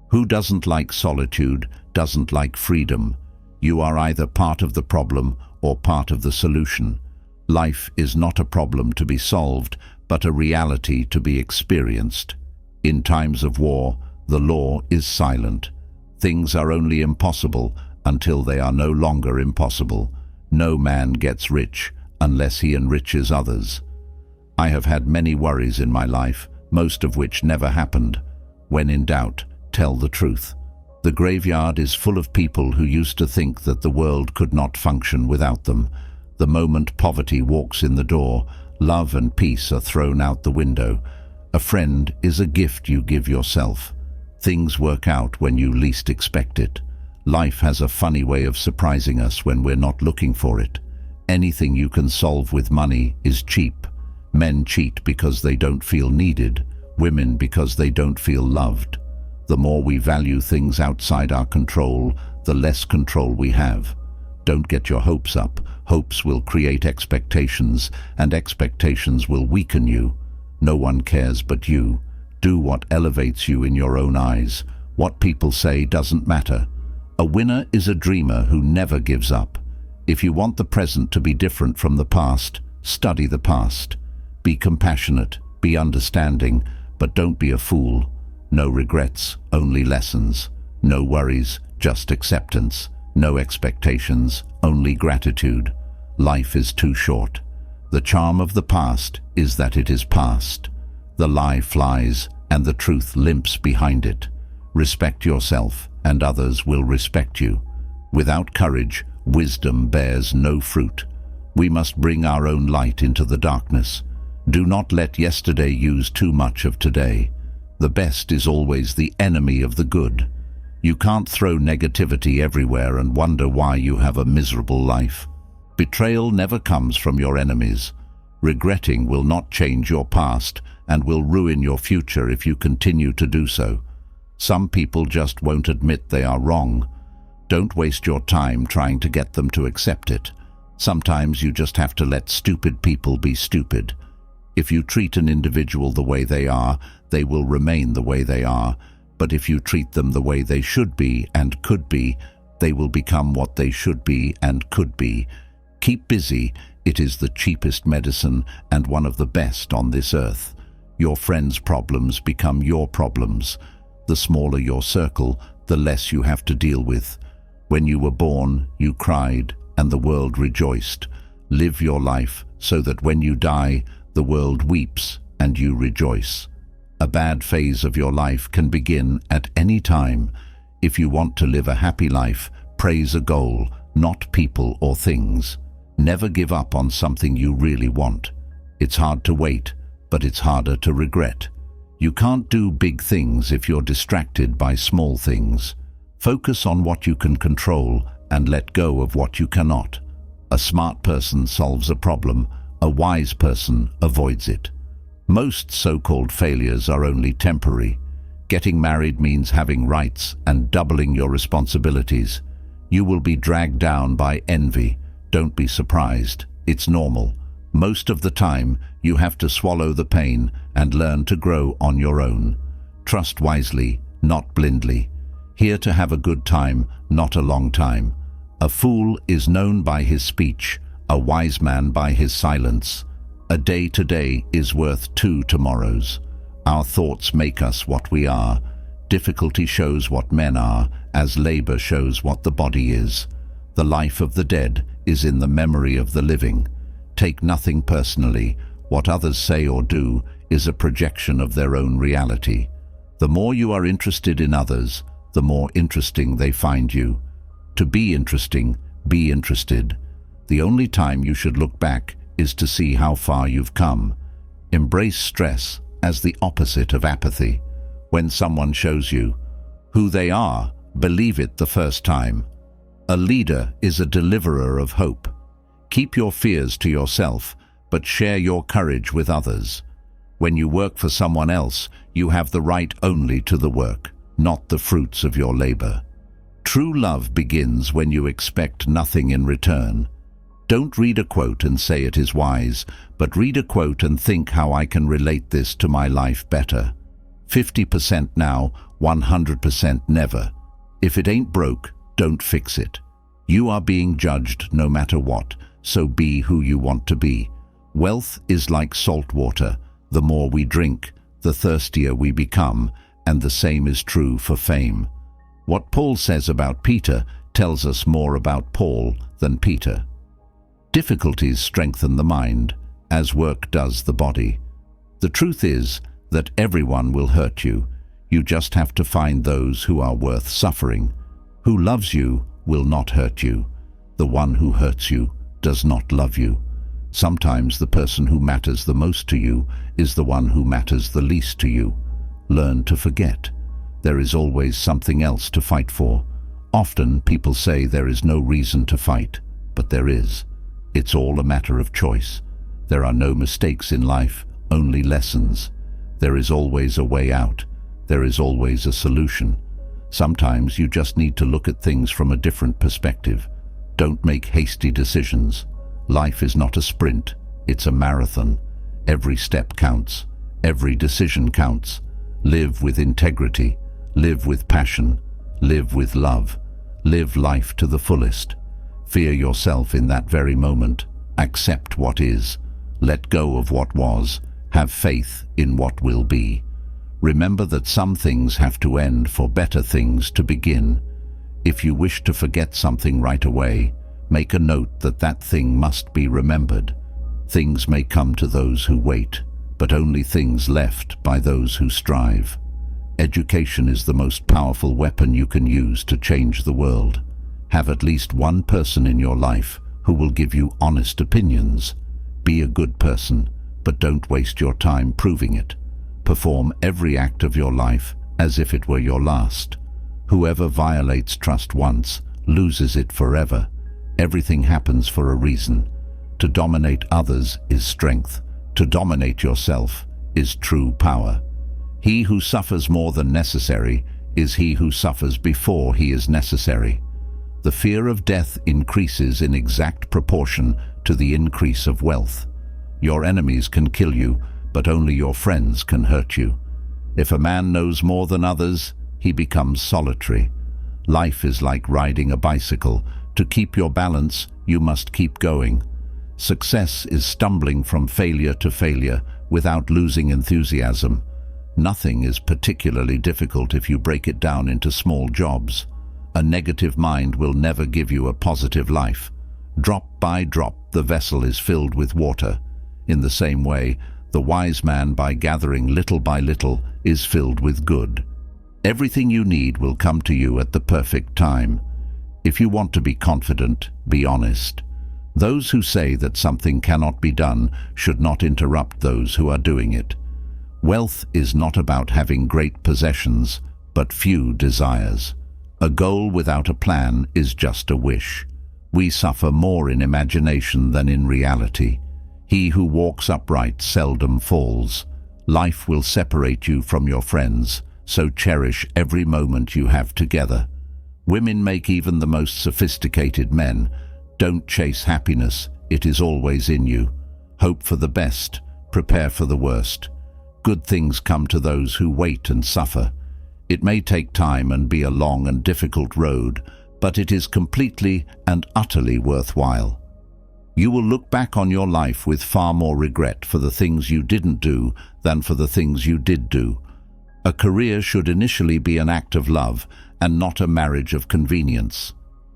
Who doesn't like solitude, doesn't like freedom? You are either part of the problem or part of the solution. Life is not a problem to be solved, but a reality to be experienced. In times of war, the law is silent. Things are only impossible until they are no longer impossible. No man gets rich unless he enriches others. I have had many worries in my life, most of which never happened. When in doubt, tell the truth. The graveyard is full of people who used to think that the world could not function without them. The moment poverty walks in the door, love and peace are thrown out the window. A friend is a gift you give yourself. Things work out when you least expect it. Life has a funny way of surprising us when we're not looking for it. Anything you can solve with money is cheap. Men cheat because they don't feel needed, women because they don't feel loved. The more we value things outside our control, the less control we have. Don't get your hopes up. Hopes will create expectations, and expectations will weaken you. No one cares but you. Do what elevates you in your own eyes. What people say doesn't matter. A winner is a dreamer who never gives up. If you want the present to be different from the past, study the past. Be compassionate, be understanding, but don't be a fool. No regrets, only lessons. No worries, just acceptance. No expectations, only gratitude. Life is too short. The charm of the past is that it is past. The lie flies and the truth limps behind it. Respect yourself and others will respect you. Without courage, wisdom bears no fruit. We must bring our own light into the darkness. Do not let yesterday use too much of today. The best is always the enemy of the good. You can't throw negativity everywhere and wonder why you have a miserable life. Betrayal never comes from your enemies. Regretting will not change your past and will ruin your future if you continue to do so. Some people just won't admit they are wrong. Don't waste your time trying to get them to accept it. Sometimes you just have to let stupid people be stupid. If you treat an individual the way they are, they will remain the way they are. But if you treat them the way they should be and could be, they will become what they should be and could be. Keep busy. It is the cheapest medicine and one of the best on this earth. Your friends' problems become your problems. The smaller your circle, the less you have to deal with. When you were born, you cried, and the world rejoiced. Live your life so that when you die, the world weeps and you rejoice. A bad phase of your life can begin at any time. If you want to live a happy life, praise a goal, not people or things. Never give up on something you really want. It's hard to wait, but it's harder to regret. You can't do big things if you're distracted by small things. Focus on what you can control and let go of what you cannot. A smart person solves a problem. A wise person avoids it. Most so-called failures are only temporary. Getting married means having rights and doubling your responsibilities. You will be dragged down by envy. Don't be surprised. It's normal. Most of the time, you have to swallow the pain and learn to grow on your own. Trust wisely, not blindly. Here to have a good time, not a long time. A fool is known by his speech, a wise man by his silence. A day today is worth 2 tomorrows. Our thoughts make us what we are. Difficulty shows what men are, as labor shows what the body is. The life of the dead is in the memory of the living. Take nothing personally. What others say or do is a projection of their own reality. The more you are interested in others, the more interesting they find you. To be interesting, be interested. The only time you should look back is to see how far you've come. Embrace stress as the opposite of apathy. When someone shows you who they are, believe it the first time. A leader is a deliverer of hope. Keep your fears to yourself, but share your courage with others. When you work for someone else, you have the right only to the work, not the fruits of your labor. True love begins when you expect nothing in return. Don't read a quote and say it is wise, but read a quote and think how I can relate this to my life better. 50% now, 100% never. If it ain't broke, don't fix it. You are being judged no matter what, so be who you want to be. Wealth is like salt water. The more we drink, the thirstier we become, and the same is true for fame. What Paul says about Peter tells us more about Paul than Peter. Difficulties strengthen the mind, as work does the body. The truth is that everyone will hurt you. You just have to find those who are worth suffering. Who loves you will not hurt you. The one who hurts you does not love you. Sometimes the person who matters the most to you is the one who matters the least to you. Learn to forget. There is always something else to fight for. Often people say there is no reason to fight, but there is. It's all a matter of choice. There are no mistakes in life, only lessons. There is always a way out. There is always a solution. Sometimes you just need to look at things from a different perspective. Don't make hasty decisions. Life is not a sprint, it's a marathon. Every step counts. Every decision counts. Live with integrity. Live with passion. Live with love. Live life to the fullest. Fear yourself in that very moment. Accept what is. Let go of what was. Have faith in what will be. Remember that some things have to end for better things to begin. If you wish to forget something right away, make a note that that thing must be remembered. Things may come to those who wait, but only things left by those who strive. Education is the most powerful weapon you can use to change the world. Have at least one person in your life who will give you honest opinions. Be a good person, but don't waste your time proving it. Perform every act of your life as if it were your last. Whoever violates trust once loses it forever. Everything happens for a reason. To dominate others is strength. To dominate yourself is true power. He who suffers more than necessary is he who suffers before he is necessary. The fear of death increases in exact proportion to the increase of wealth. Your enemies can kill you, but only your friends can hurt you. If a man knows more than others, he becomes solitary. Life is like riding a bicycle. To keep your balance, you must keep going. Success is stumbling from failure to failure without losing enthusiasm. Nothing is particularly difficult if you break it down into small jobs. A negative mind will never give you a positive life. Drop by drop, the vessel is filled with water. In the same way, the wise man, by gathering little by little, is filled with good. Everything you need will come to you at the perfect time. If you want to be confident, be honest. Those who say that something cannot be done should not interrupt those who are doing it. Wealth is not about having great possessions, but few desires. A goal without a plan is just a wish. We suffer more in imagination than in reality. He who walks upright seldom falls. Life will separate you from your friends, so cherish every moment you have together. Women make even the most sophisticated men. Don't chase happiness, it is always in you. Hope for the best, prepare for the worst. Good things come to those who wait and suffer. It may take time and be a long and difficult road, but it is completely and utterly worthwhile. You will look back on your life with far more regret for the things you didn't do than for the things you did do. A career should initially be an act of love and not a marriage of convenience.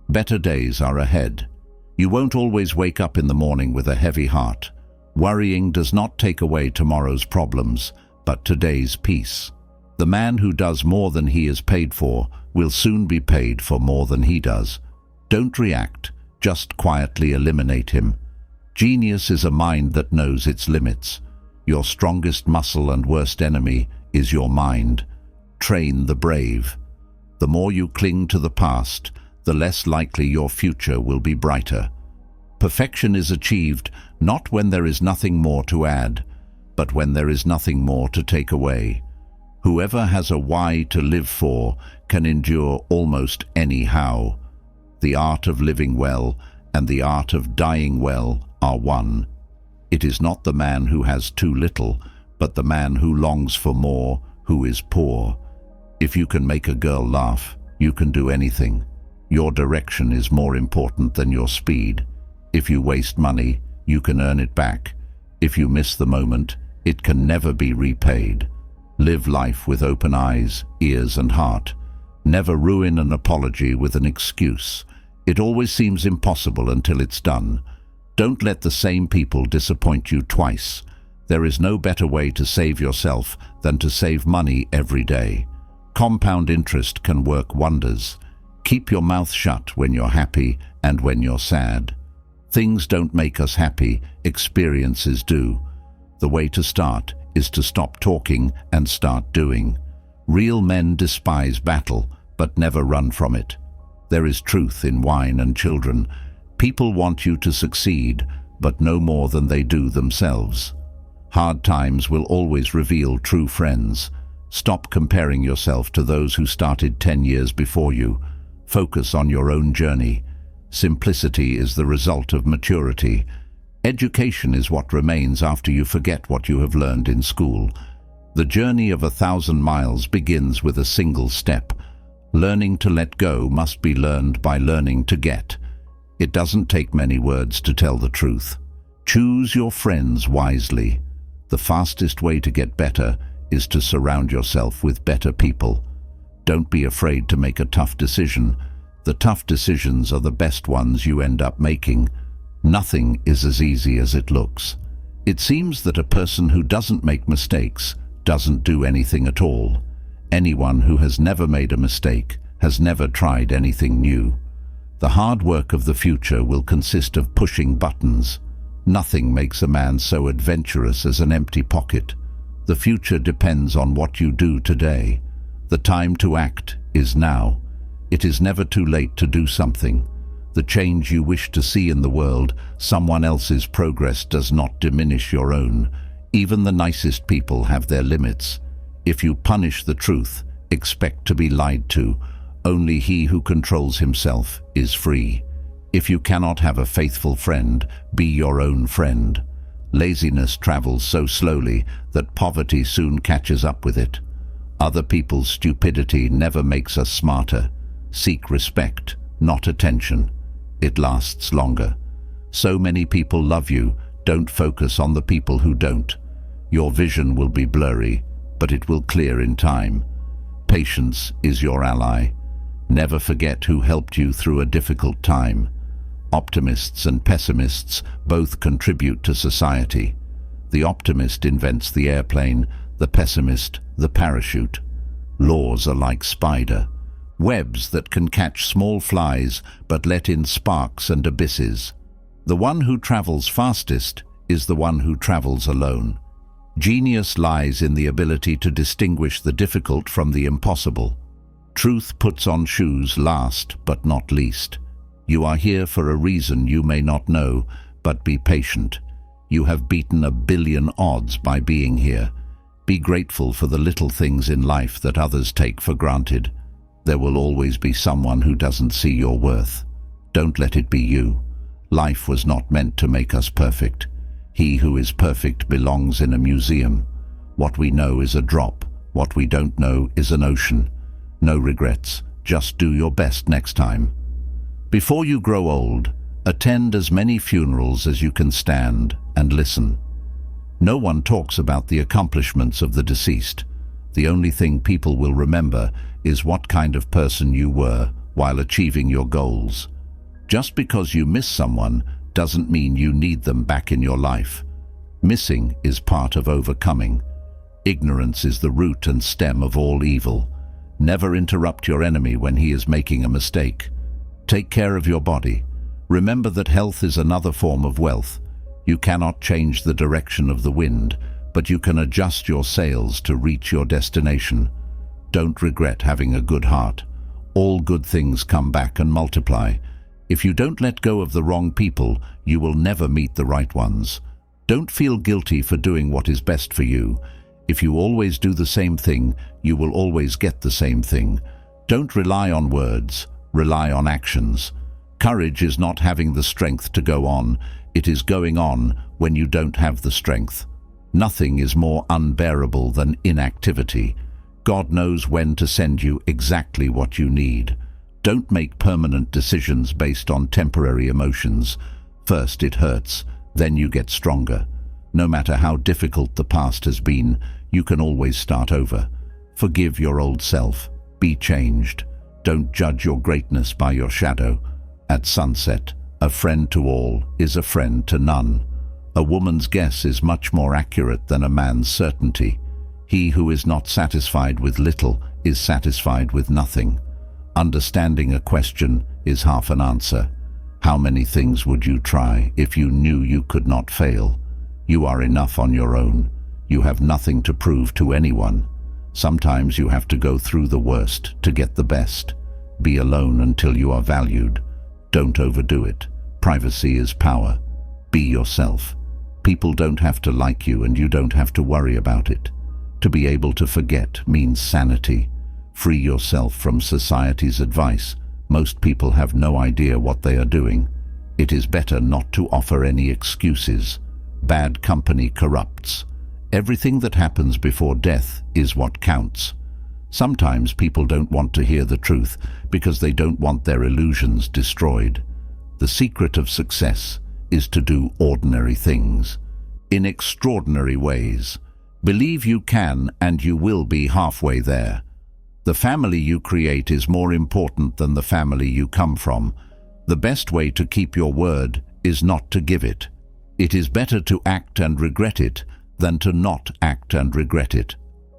Better days are ahead. You won't always wake up in the morning with a heavy heart. Worrying does not take away tomorrow's problems, but today's peace. The man who does more than he is paid for will soon be paid for more than he does. Don't react, just quietly eliminate him. Genius is a mind that knows its limits. Your strongest muscle and worst enemy is your mind. Train the brave. The more you cling to the past, the less likely your future will be brighter. Perfection is achieved not when there is nothing more to add, but when there is nothing more to take away. Whoever has a why to live for can endure almost any how. The art of living well and the art of dying well are one. It is not the man who has too little, but the man who longs for more, who is poor. If you can make a girl laugh, you can do anything. Your direction is more important than your speed. If you waste money, you can earn it back. If you miss the moment, it can never be repaid. Live life with open eyes, ears and heart. Never ruin an apology with an excuse. It always seems impossible until it's done. Don't let the same people disappoint you twice. There is no better way to save yourself than to save money every day. Compound interest can work wonders. Keep your mouth shut when you're happy and when you're sad. Things don't make us happy, experiences do. The way to start is to stop talking and start doing. Real men despise battle, but never run from it. There is truth in wine and children. People want you to succeed, but no more than they do themselves. Hard times will always reveal true friends. Stop comparing yourself to those who started 10 years before you. Focus on your own journey. Simplicity is the result of maturity. Education is what remains after you forget what you have learned in school. The journey of 1,000 miles begins with a single step. Learning to let go must be learned by learning to get. It doesn't take many words to tell the truth. Choose your friends wisely. The fastest way to get better is to surround yourself with better people. Don't be afraid to make a tough decision. The tough decisions are the best ones you end up making. Nothing is as easy as it looks. It seems that a person who doesn't make mistakes doesn't do anything at all. Anyone who has never made a mistake has never tried anything new. The hard work of the future will consist of pushing buttons. Nothing makes a man so adventurous as an empty pocket. The future depends on what you do today. The time to act is now. It is never too late to do something. The change you wish to see in the world, someone else's progress does not diminish your own. Even the nicest people have their limits. If you punish the truth, expect to be lied to. Only he who controls himself is free. If you cannot have a faithful friend, be your own friend. Laziness travels so slowly that poverty soon catches up with it. Other people's stupidity never makes us smarter. Seek respect, not attention. It lasts longer. So many people love you, don't focus on the people who don't. Your vision will be blurry, but it will clear in time. Patience is your ally. Never forget who helped you through a difficult time. Optimists and pessimists both contribute to society. The optimist invents the airplane, the pessimist the parachute. Laws are like spider. webs that can catch small flies but let in sparks and abysses. The one who travels fastest is the one who travels alone. Genius lies in the ability to distinguish the difficult from the impossible. Truth puts on shoes last but not least. You are here for a reason you may not know, but be patient. You have beaten 1,000,000,000 odds by being here. Be grateful for the little things in life that others take for granted. There will always be someone who doesn't see your worth. Don't let it be you. Life was not meant to make us perfect. He who is perfect belongs in a museum. What we know is a drop. What we don't know is an ocean. No regrets. Just do your best next time. Before you grow old, attend as many funerals as you can stand and listen. No one talks about the accomplishments of the deceased. The only thing people will remember is what kind of person you were while achieving your goals. Just because you miss someone doesn't mean you need them back in your life. Missing is part of overcoming. Ignorance is the root and stem of all evil. Never interrupt your enemy when he is making a mistake. Take care of your body. Remember that health is another form of wealth. You cannot change the direction of the wind, but you can adjust your sails to reach your destination. Don't regret having a good heart. All good things come back and multiply. If you don't let go of the wrong people, you will never meet the right ones. Don't feel guilty for doing what is best for you. If you always do the same thing, you will always get the same thing. Don't rely on words, rely on actions. Courage is not having the strength to go on. It is going on when you don't have the strength. Nothing is more unbearable than inactivity. God knows when to send you exactly what you need. Don't make permanent decisions based on temporary emotions. First it hurts, then you get stronger. No matter how difficult the past has been, you can always start over. Forgive your old self. Be changed. Don't judge your greatness by your shadow. At sunset, a friend to all is a friend to none. A woman's guess is much more accurate than a man's certainty. He who is not satisfied with little is satisfied with nothing. Understanding a question is half an answer. How many things would you try if you knew you could not fail? You are enough on your own. You have nothing to prove to anyone. Sometimes you have to go through the worst to get the best. Be alone until you are valued. Don't overdo it. Privacy is power. Be yourself. People don't have to like you, and you don't have to worry about it. To be able to forget means sanity. Free yourself from society's advice. Most people have no idea what they are doing. It is better not to offer any excuses. Bad company corrupts. Everything that happens before death is what counts. Sometimes people don't want to hear the truth because they don't want their illusions destroyed. The secret of success is to do ordinary things in extraordinary ways. Believe you can, and you will be halfway there. The family you create is more important than the family you come from. The best way to keep your word is not to give it. It is better to act and regret it than to not act and regret it.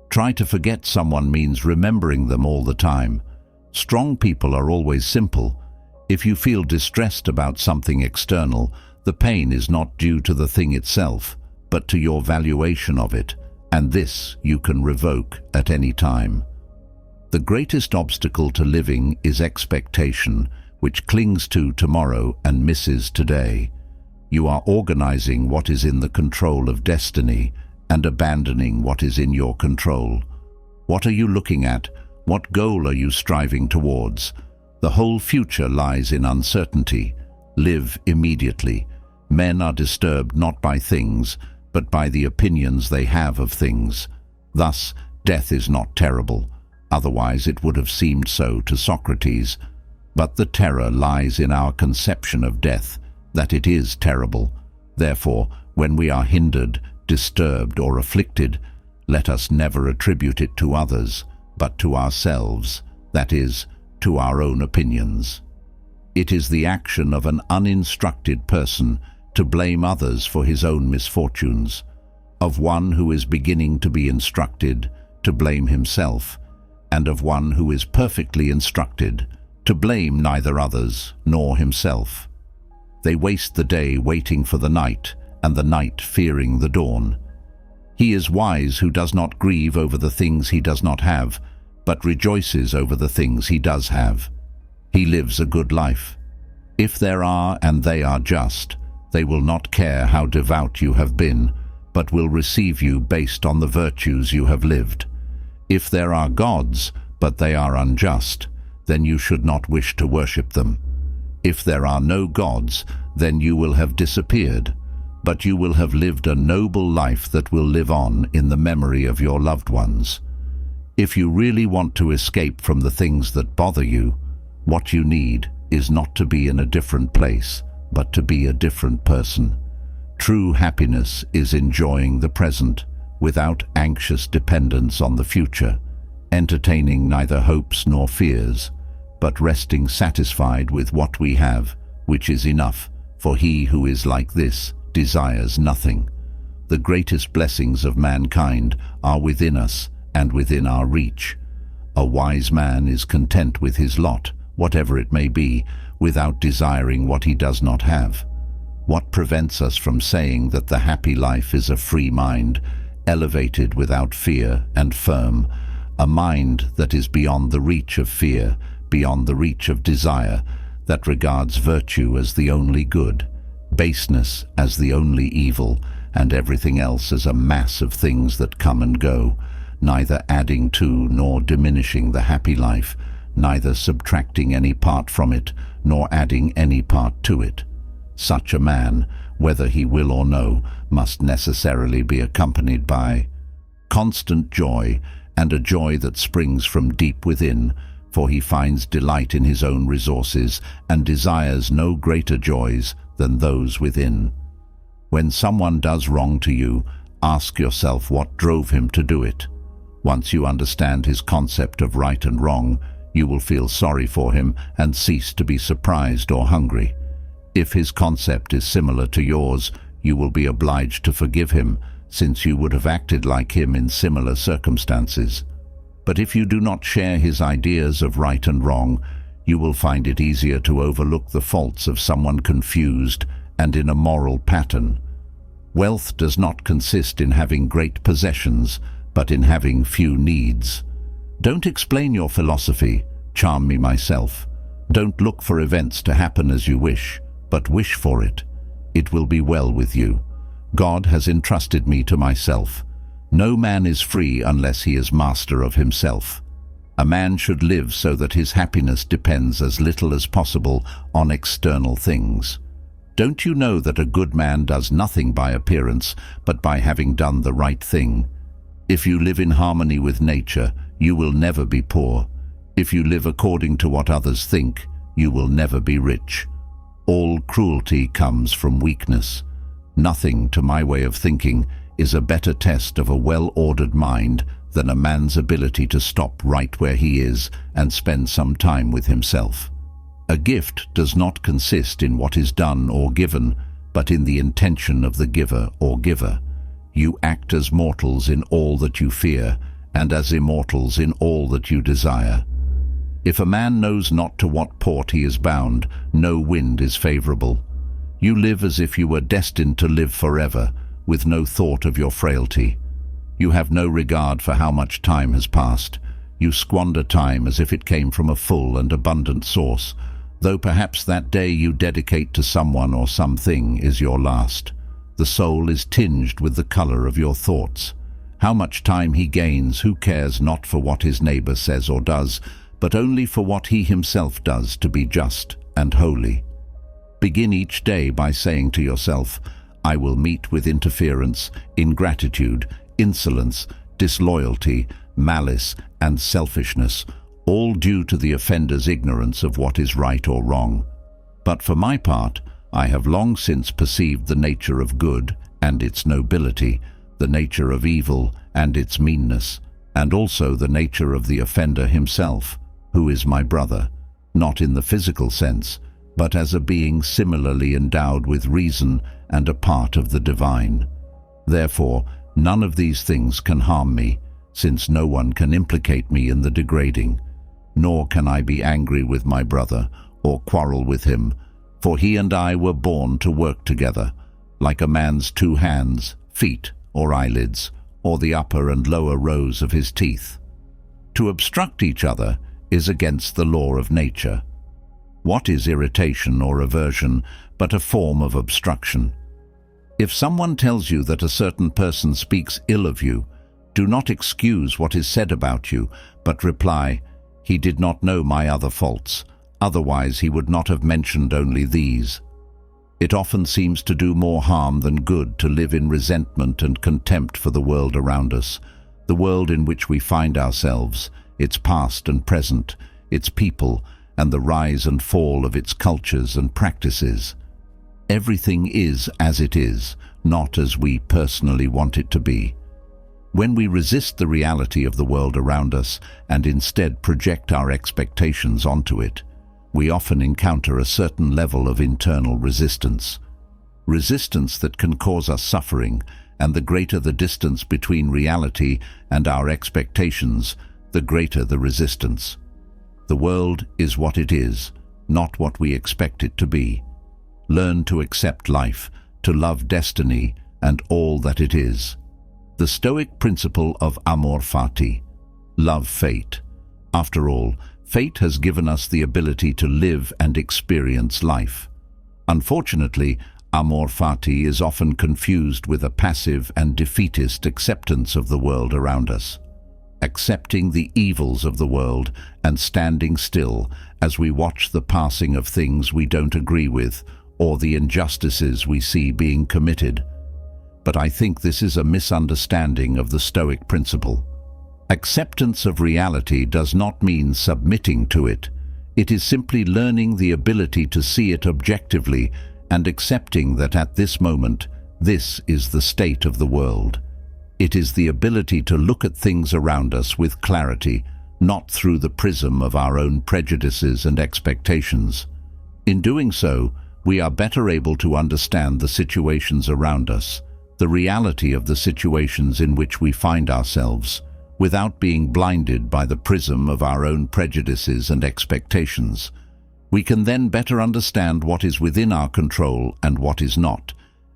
Try to forget someone means remembering them all the time. Strong people are always simple. If you feel distressed about something external, the pain is not due to the thing itself, but to your valuation of it, and this you can revoke at any time. The greatest obstacle to living is expectation, which clings to tomorrow and misses today. You are organizing what is in the control of destiny and abandoning what is in your control. What are you looking at? What goal are you striving towards? The whole future lies in uncertainty. Live immediately. Men are disturbed not by things, but by the opinions they have of things. Thus, death is not terrible. Otherwise it would have seemed so to Socrates. But the terror lies in our conception of death, that it is terrible. Therefore, when we are hindered, disturbed, or afflicted, let us never attribute it to others, but to ourselves, that is, to our own opinions. It is the action of an uninstructed person to blame others for his own misfortunes, of one who is beginning to be instructed to blame himself. and of one who is perfectly instructed, to blame neither others nor himself. They waste the day waiting for the night, and the night fearing the dawn. He is wise who does not grieve over the things he does not have, but rejoices over the things he does have. He lives a good life. If there are and they are just, they will not care how devout you have been, but will receive you based on the virtues you have lived. If there are gods, but they are unjust, then you should not wish to worship them. If there are no gods, then you will have disappeared, but you will have lived a noble life that will live on in the memory of your loved ones. If you really want to escape from the things that bother you, what you need is not to be in a different place, but to be a different person. True happiness is enjoying the present, without anxious dependence on the future, entertaining neither hopes nor fears, but resting satisfied with what we have, which is enough, for he who is like this desires nothing. The greatest blessings of mankind are within us and within our reach. A wise man is content with his lot, whatever it may be, without desiring what he does not have. What prevents us from saying that the happy life is a free mind, elevated without fear and firm, a mind that is beyond the reach of fear, beyond the reach of desire, that regards virtue as the only good, baseness as the only evil, and everything else as a mass of things that come and go, neither adding to nor diminishing the happy life, neither subtracting any part from it, nor adding any part to it. Such a man, whether he will or no, must necessarily be accompanied by constant joy, and a joy that springs from deep within, for he finds delight in his own resources and desires no greater joys than those within. When someone does wrong to you, ask yourself what drove him to do it. Once you understand his concept of right and wrong, you will feel sorry for him and cease to be surprised or hungry. If his concept is similar to yours, you will be obliged to forgive him, since you would have acted like him in similar circumstances. But if you do not share his ideas of right and wrong, you will find it easier to overlook the faults of someone confused and in a moral pattern. Wealth does not consist in having great possessions, but in having few needs. Don't explain your philosophy, charm me myself. Don't look for events to happen as you wish, but wish for it. It will be well with you. God has entrusted me to myself. No man is free unless he is master of himself. A man should live so that his happiness depends as little as possible on external things. Don't you know that a good man does nothing by appearance, but by having done the right thing? If you live in harmony with nature, you will never be poor. If you live according to what others think, you will never be rich. All cruelty comes from weakness. Nothing, to my way of thinking, is a better test of a well-ordered mind than a man's ability to stop right where he is and spend some time with himself. A gift does not consist in what is done or given, but in the intention of the giver or giver. You act as mortals in all that you fear, and as immortals in all that you desire. If a man knows not to what port he is bound, no wind is favorable. You live as if you were destined to live forever, with no thought of your frailty. You have no regard for how much time has passed. You squander time as if it came from a full and abundant source, though perhaps that day you dedicate to someone or something is your last. The soul is tinged with the color of your thoughts. How much time he gains, who cares not for what his neighbor says or does, but only for what he himself does to be just and holy. Begin each day by saying to yourself, I will meet with interference, ingratitude, insolence, disloyalty, malice, and selfishness, all due to the offender's ignorance of what is right or wrong. But for my part, I have long since perceived the nature of good and its nobility, the nature of evil and its meanness, and also the nature of the offender himself, who is my brother, not in the physical sense, but as a being similarly endowed with reason and a part of the divine. Therefore, none of these things can harm me, since no one can implicate me in the degrading. Nor can I be angry with my brother or quarrel with him, for he and I were born to work together, like a man's 2 hands, feet, or eyelids, or the upper and lower rows of his teeth. To obstruct each other is against the law of nature. What is irritation or aversion but a form of obstruction? If someone tells you that a certain person speaks ill of you, do not excuse what is said about you, but reply, "He did not know my other faults, otherwise he would not have mentioned only these." It often seems to do more harm than good to live in resentment and contempt for the world around us, the world in which we find ourselves, its past and present, its people, and the rise and fall of its cultures and practices. Everything is as it is, not as we personally want it to be. When we resist the reality of the world around us and instead project our expectations onto it, we often encounter a certain level of internal resistance. Resistance that can cause us suffering, and the greater the distance between reality and our expectations, the greater the resistance. The world is what it is, not what we expect it to be. Learn to accept life, to love destiny and all that it is. The Stoic principle of amor fati, love fate. After all, fate has given us the ability to live and experience life. Unfortunately, amor fati is often confused with a passive and defeatist acceptance of the world around us. Accepting the evils of the world and standing still as we watch the passing of things we don't agree with or the injustices we see being committed. But I think this is a misunderstanding of the Stoic principle. Acceptance of reality does not mean submitting to it. It is simply learning the ability to see it objectively and accepting that at this moment, this is the state of the world. It is the ability to look at things around us with clarity, not through the prism of our own prejudices and expectations. In doing so, we are better able to understand the situations around us, the reality of the situations in which we find ourselves, without being blinded by the prism of our own prejudices and expectations. We can then better understand what is within our control and what is not,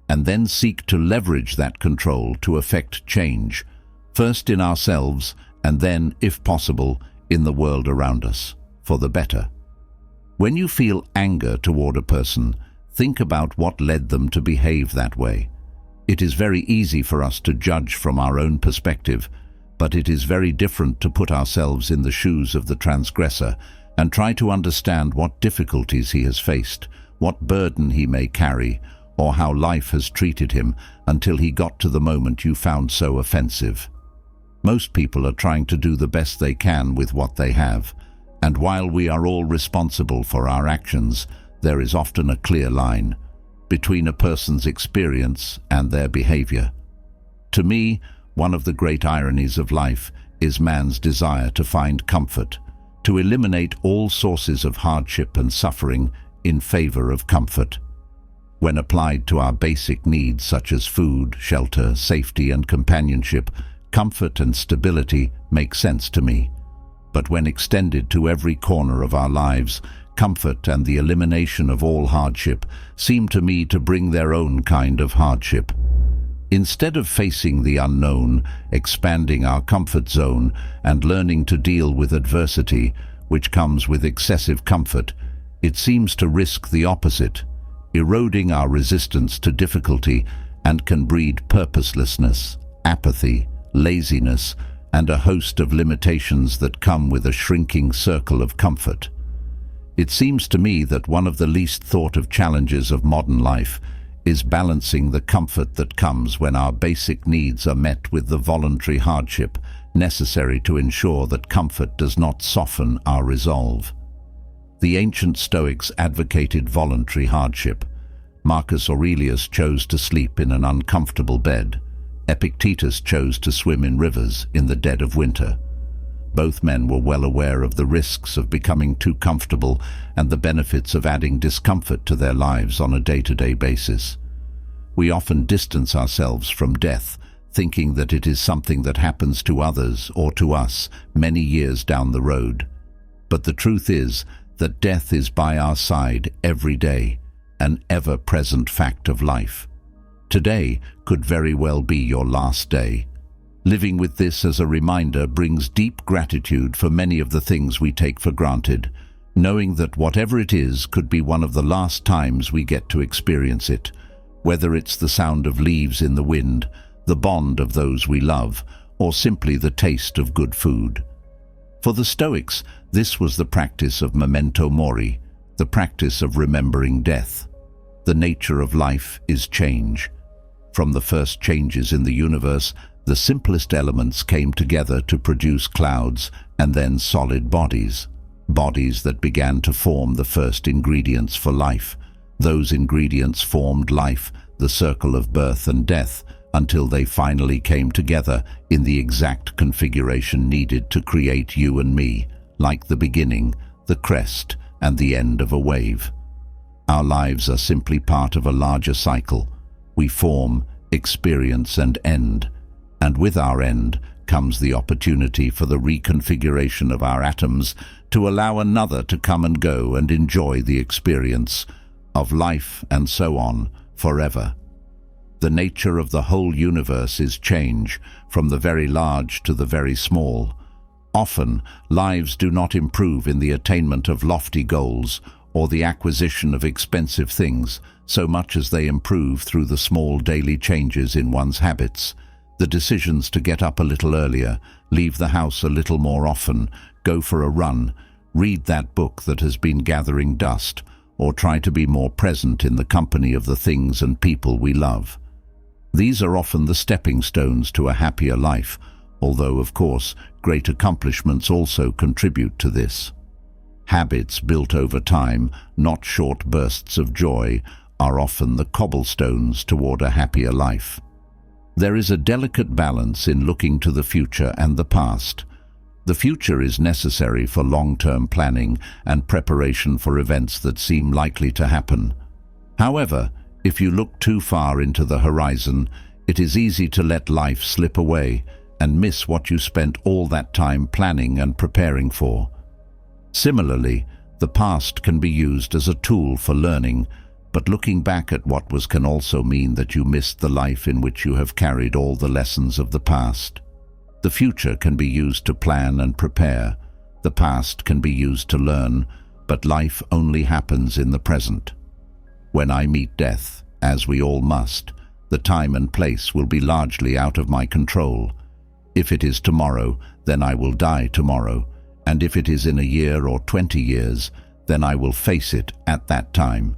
and then seek to leverage that control to effect change, first in ourselves and then, if possible, in the world around us, for the better. When you feel anger toward a person, think about what led them to behave that way. It is very easy for us to judge from our own perspective, but it is very different to put ourselves in the shoes of the transgressor and try to understand what difficulties he has faced, what burden he may carry, or how life has treated him until he got to the moment you found so offensive. Most people are trying to do the best they can with what they have, and while we are all responsible for our actions, there is often a clear line between a person's experience and their behavior. To me, one of the great ironies of life is man's desire to find comfort, to eliminate all sources of hardship and suffering in favor of comfort. When applied to our basic needs such as food, shelter, safety, and companionship, comfort and stability make sense to me. But when extended to every corner of our lives, comfort and the elimination of all hardship seem to me to bring their own kind of hardship. Instead of facing the unknown, expanding our comfort zone, and learning to deal with adversity, which comes with excessive comfort, it seems to risk the opposite, eroding our resistance to difficulty, and can breed purposelessness, apathy, laziness, and a host of limitations that come with a shrinking circle of comfort. It seems to me that one of the least thought of challenges of modern life is balancing the comfort that comes when our basic needs are met with the voluntary hardship necessary to ensure that comfort does not soften our resolve. The ancient Stoics advocated voluntary hardship. Marcus Aurelius chose to sleep in an uncomfortable bed. Epictetus chose to swim in rivers in the dead of winter. Both men were well aware of the risks of becoming too comfortable and the benefits of adding discomfort to their lives on a day-to-day basis. We often distance ourselves from death, thinking that it is something that happens to others or to us many years down the road. But the truth is that death is by our side every day, an ever-present fact of life. Today could very well be your last day. Living with this as a reminder brings deep gratitude for many of the things we take for granted, knowing that whatever it is could be one of the last times we get to experience it, whether it's the sound of leaves in the wind, the bond of those we love, or simply the taste of good food. For the Stoics, this was the practice of memento mori, the practice of remembering death. The nature of life is change. From the first changes in the universe, the simplest elements came together to produce clouds and then solid bodies. Bodies that began to form the first ingredients for life. Those ingredients formed life, the circle of birth and death, until they finally came together in the exact configuration needed to create you and me, like the beginning, the crest, and the end of a wave. Our lives are simply part of a larger cycle. We form, experience, and end. And with our end comes the opportunity for the reconfiguration of our atoms to allow another to come and go and enjoy the experience of life and so on forever. The nature of the whole universe is change, from the very large to the very small. Often, lives do not improve in the attainment of lofty goals or the acquisition of expensive things, so much as they improve through the small daily changes in one's habits. The decisions to get up a little earlier, leave the house a little more often, go for a run, read that book that has been gathering dust, or try to be more present in the company of the things and people we love. These are often the stepping stones to a happier life, although, of course, great accomplishments also contribute to this. Habits built over time, not short bursts of joy, are often the cobblestones toward a happier life. There is a delicate balance in looking to the future and the past. The future is necessary for long-term planning and preparation for events that seem likely to happen. However, if you look too far into the horizon, it is easy to let life slip away and miss what you spent all that time planning and preparing for. Similarly, the past can be used as a tool for learning, but looking back at what was can also mean that you missed the life in which you have carried all the lessons of the past. The future can be used to plan and prepare. The past can be used to learn, but life only happens in the present. When I meet death, as we all must, the time and place will be largely out of my control. If it is tomorrow, then I will die tomorrow, and if it is in a year or 20 years, then I will face it at that time.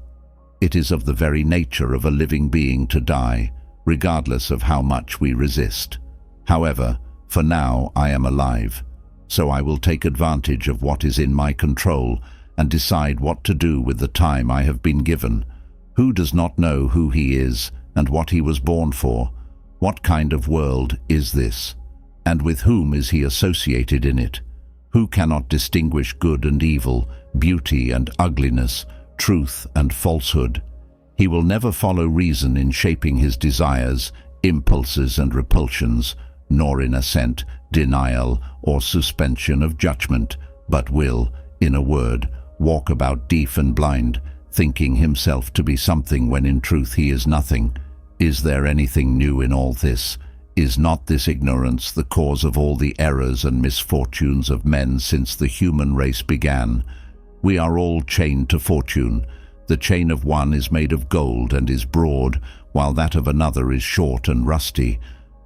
It is of the very nature of a living being to die, regardless of how much we resist. However, for now I am alive, so I will take advantage of what is in my control and decide what to do with the time I have been given. Who does not know who he is and what he was born for? What kind of world is this? And with whom is he associated in it? Who cannot distinguish good and evil, beauty and ugliness, truth and falsehood? He will never follow reason in shaping his desires, impulses and repulsions, nor in assent, denial, or suspension of judgment, but will, in a word, walk about deaf and blind, thinking himself to be something when in truth he is nothing. Is there anything new in all this? Is not this ignorance the cause of all the errors and misfortunes of men since the human race began? We are all chained to fortune. The chain of one is made of gold and is broad, while that of another is short and rusty.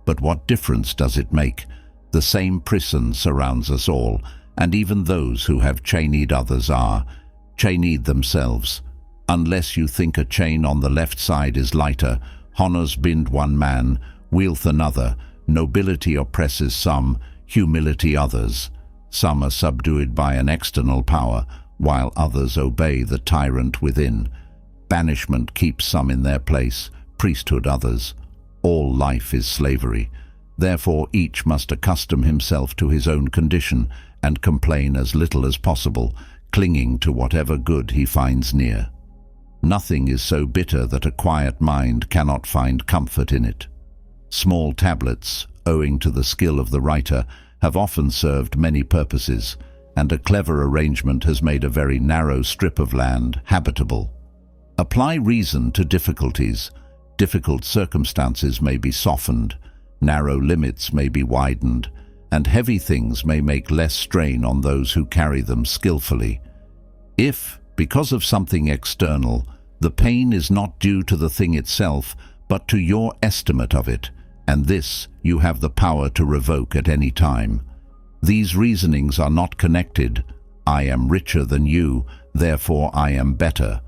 But what difference does it make? The same prison surrounds us all, and even those who have chained others are chained themselves. Unless you think a chain on the left side is lighter, honors bind one man, wealth another, nobility oppresses some, humility others. Some are subdued by an external power, while others obey the tyrant within. Banishment keeps some in their place, priesthood others. All life is slavery. Therefore each must accustom himself to his own condition and complain as little as possible, clinging to whatever good he finds near. Nothing is so bitter that a quiet mind cannot find comfort in it. Small tablets, owing to the skill of the writer, have often served many purposes, and a clever arrangement has made a very narrow strip of land habitable. Apply reason to difficulties. Difficult circumstances may be softened, narrow limits may be widened, and heavy things may make less strain on those who carry them skillfully. If, because of something external, the pain is not due to the thing itself, but to your estimate of it, and this you have the power to revoke at any time. These reasonings are not connected. I am richer than you, therefore I am better.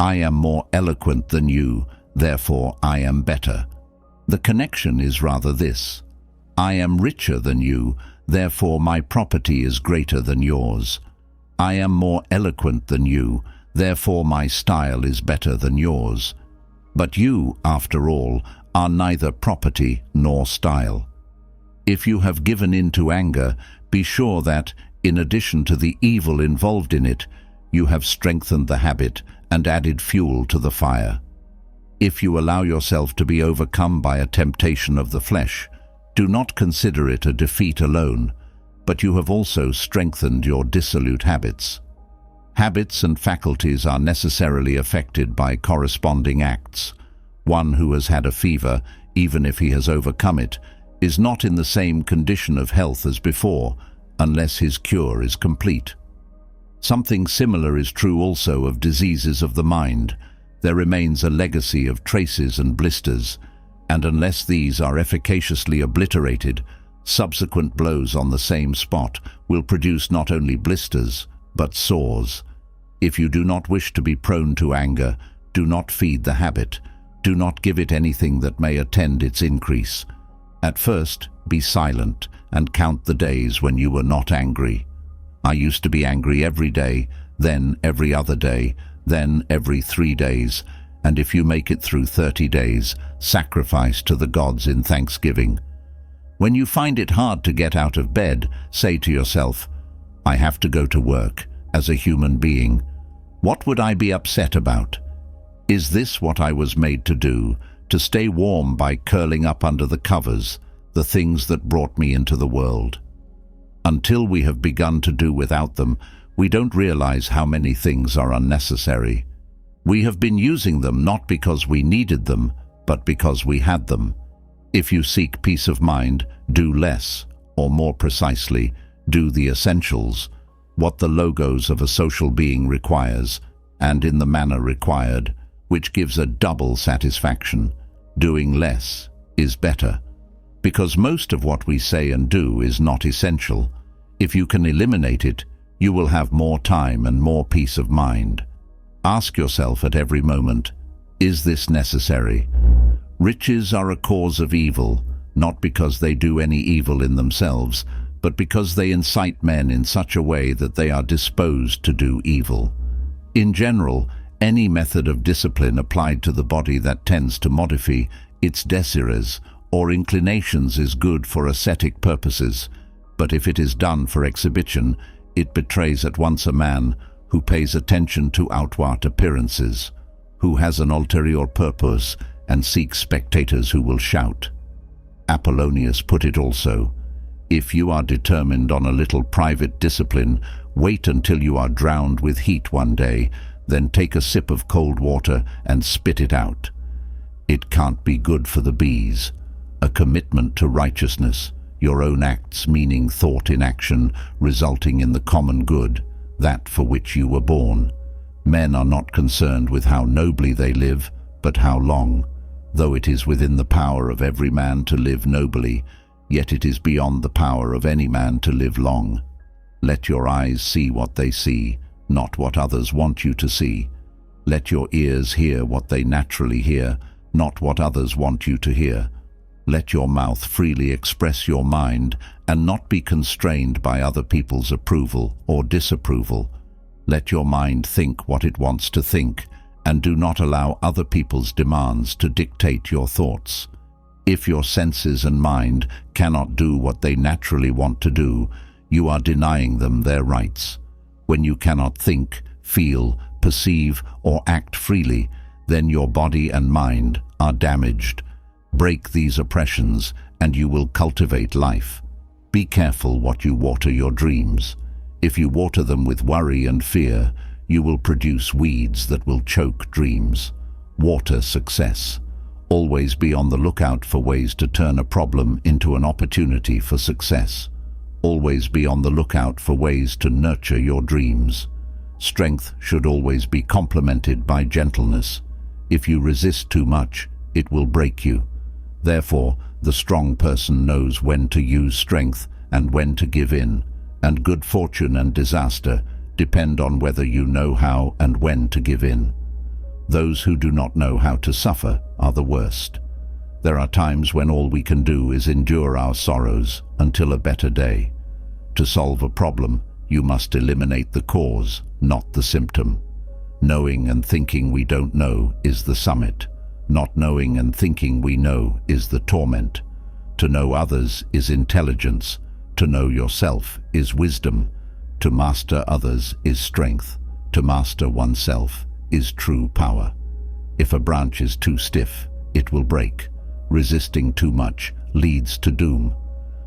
I am more eloquent than you, therefore I am better. The connection is rather this: I am richer than you, therefore my property is greater than yours. I am more eloquent than you, therefore my style is better than yours. But you, after all, are neither property nor style. If you have given in to anger, be sure that, in addition to the evil involved in it, you have strengthened the habit and added fuel to the fire. If you allow yourself to be overcome by a temptation of the flesh, do not consider it a defeat alone, but you have also strengthened your dissolute habits. Habits and faculties are necessarily affected by corresponding acts. One who has had a fever, even if he has overcome it, is not in the same condition of health as before, unless his cure is complete. Something similar is true also of diseases of the mind. There remains a legacy of traces and blisters, and unless these are efficaciously obliterated, subsequent blows on the same spot will produce not only blisters, but sores. If you do not wish to be prone to anger, do not feed the habit. Do not give it anything that may attend its increase. At first, be silent and count the days when you were not angry. I used to be angry every day, then every other day, then every 3 days, and if you make it through 30 days, sacrifice to the gods in thanksgiving. When you find it hard to get out of bed, say to yourself, I have to go to work as a human being. What would I be upset about? Is this what I was made to do, to stay warm by curling up under the covers, the things that brought me into the world? Until we have begun to do without them, we don't realize how many things are unnecessary. We have been using them not because we needed them, but because we had them. If you seek peace of mind, do less, or more precisely, do the essentials, what the logos of a social being requires, and in the manner required, which gives a double satisfaction. Doing less is better, because most of what we say and do is not essential. If you can eliminate it, you will have more time and more peace of mind. Ask yourself at every moment, is this necessary? Riches are a cause of evil, not because they do any evil in themselves, but because they incite men in such a way that they are disposed to do evil. In general, any method of discipline applied to the body that tends to modify its desires or inclinations is good for ascetic purposes, but if it is done for exhibition, it betrays at once a man who pays attention to outward appearances, who has an ulterior purpose and seeks spectators who will shout. Apollonius put it also, if you are determined on a little private discipline, wait until you are drowned with heat one day, then take a sip of cold water and spit it out. It can't be good for the bees. A commitment to righteousness, your own acts meaning thought in action, resulting in the common good, that for which you were born. Men are not concerned with how nobly they live, but how long. Though it is within the power of every man to live nobly, yet it is beyond the power of any man to live long. Let your eyes see what they see, not what others want you to see. Let your ears hear what they naturally hear, not what others want you to hear. Let your mouth freely express your mind and not be constrained by other people's approval or disapproval. Let your mind think what it wants to think, and do not allow other people's demands to dictate your thoughts. If your senses and mind cannot do what they naturally want to do, you are denying them their rights. When you cannot think, feel, perceive, or act freely, then your body and mind are damaged. Break these oppressions, and you will cultivate life. Be careful what you water your dreams. If you water them with worry and fear, you will produce weeds that will choke dreams. Water success. Always be on the lookout for ways to turn a problem into an opportunity for success. Always be on the lookout for ways to nurture your dreams. Strength should always be complemented by gentleness. If you resist too much, it will break you. Therefore, the strong person knows when to use strength and when to give in, and good fortune and disaster depend on whether you know how and when to give in. Those who do not know how to suffer are the worst. There are times when all we can do is endure our sorrows until a better day. To solve a problem, you must eliminate the cause, not the symptom. Knowing and thinking we don't know is the summit. Not knowing and thinking we know is the torment. To know others is intelligence. To know yourself is wisdom. To master others is strength. To master oneself is true power. If a branch is too stiff, it will break. Resisting too much leads to doom.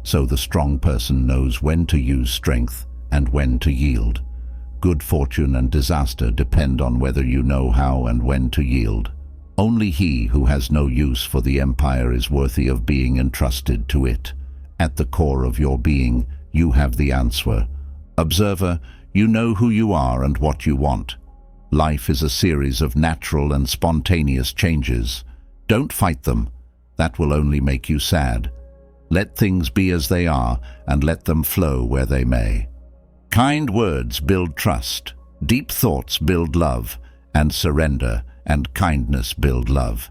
So the strong person knows when to use strength and when to yield. Good fortune and disaster depend on whether you know how and when to yield. Only he who has no use for the empire is worthy of being entrusted to it. At the core of your being, you have the answer. Observer, you know who you are and what you want. Life is a series of natural and spontaneous changes. Don't fight them. That will only make you sad. Let things be as they are and let them flow where they may. Kind words build trust. Deep thoughts build love, and surrender and kindness build love.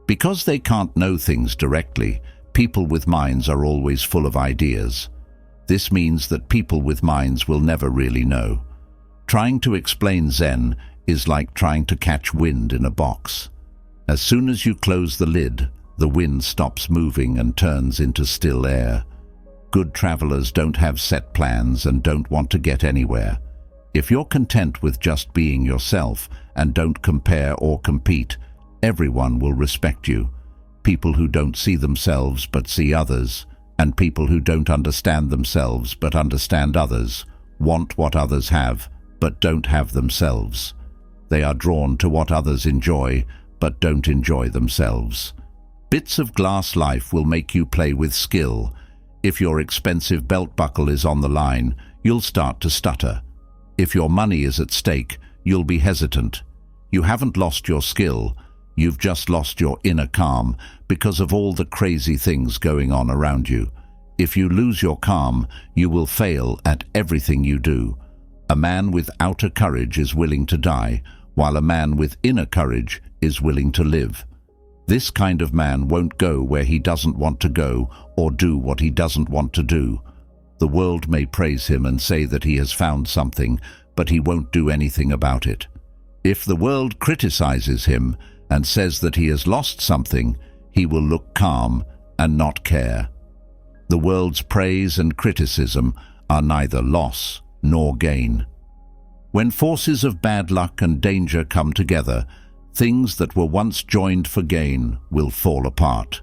Because they can't know things directly, people with minds are always full of ideas. This means that people with minds will never really know. Trying to explain Zen is like trying to catch wind in a box. As soon as you close the lid, the wind stops moving and turns into still air. Good travelers don't have set plans and don't want to get anywhere. If you're content with just being yourself and don't compare or compete, everyone will respect you. People who don't see themselves but see others, and people who don't understand themselves but understand others, want what others have but don't have themselves. They are drawn to what others enjoy but don't enjoy themselves. Bits of glass life will make you play with skill. If your expensive belt buckle is on the line, you'll start to stutter. If your money is at stake, you'll be hesitant. You haven't lost your skill, you've just lost your inner calm because of all the crazy things going on around you. If you lose your calm, you will fail at everything you do. A man with outer courage is willing to die, while a man with inner courage is willing to live. This kind of man won't go where he doesn't want to go or do what he doesn't want to do. The world may praise him and say that he has found something, but he won't do anything about it. If the world criticizes him and says that he has lost something, he will look calm and not care. The world's praise and criticism are neither loss nor gain. When forces of bad luck and danger come together, things that were once joined for gain will fall apart.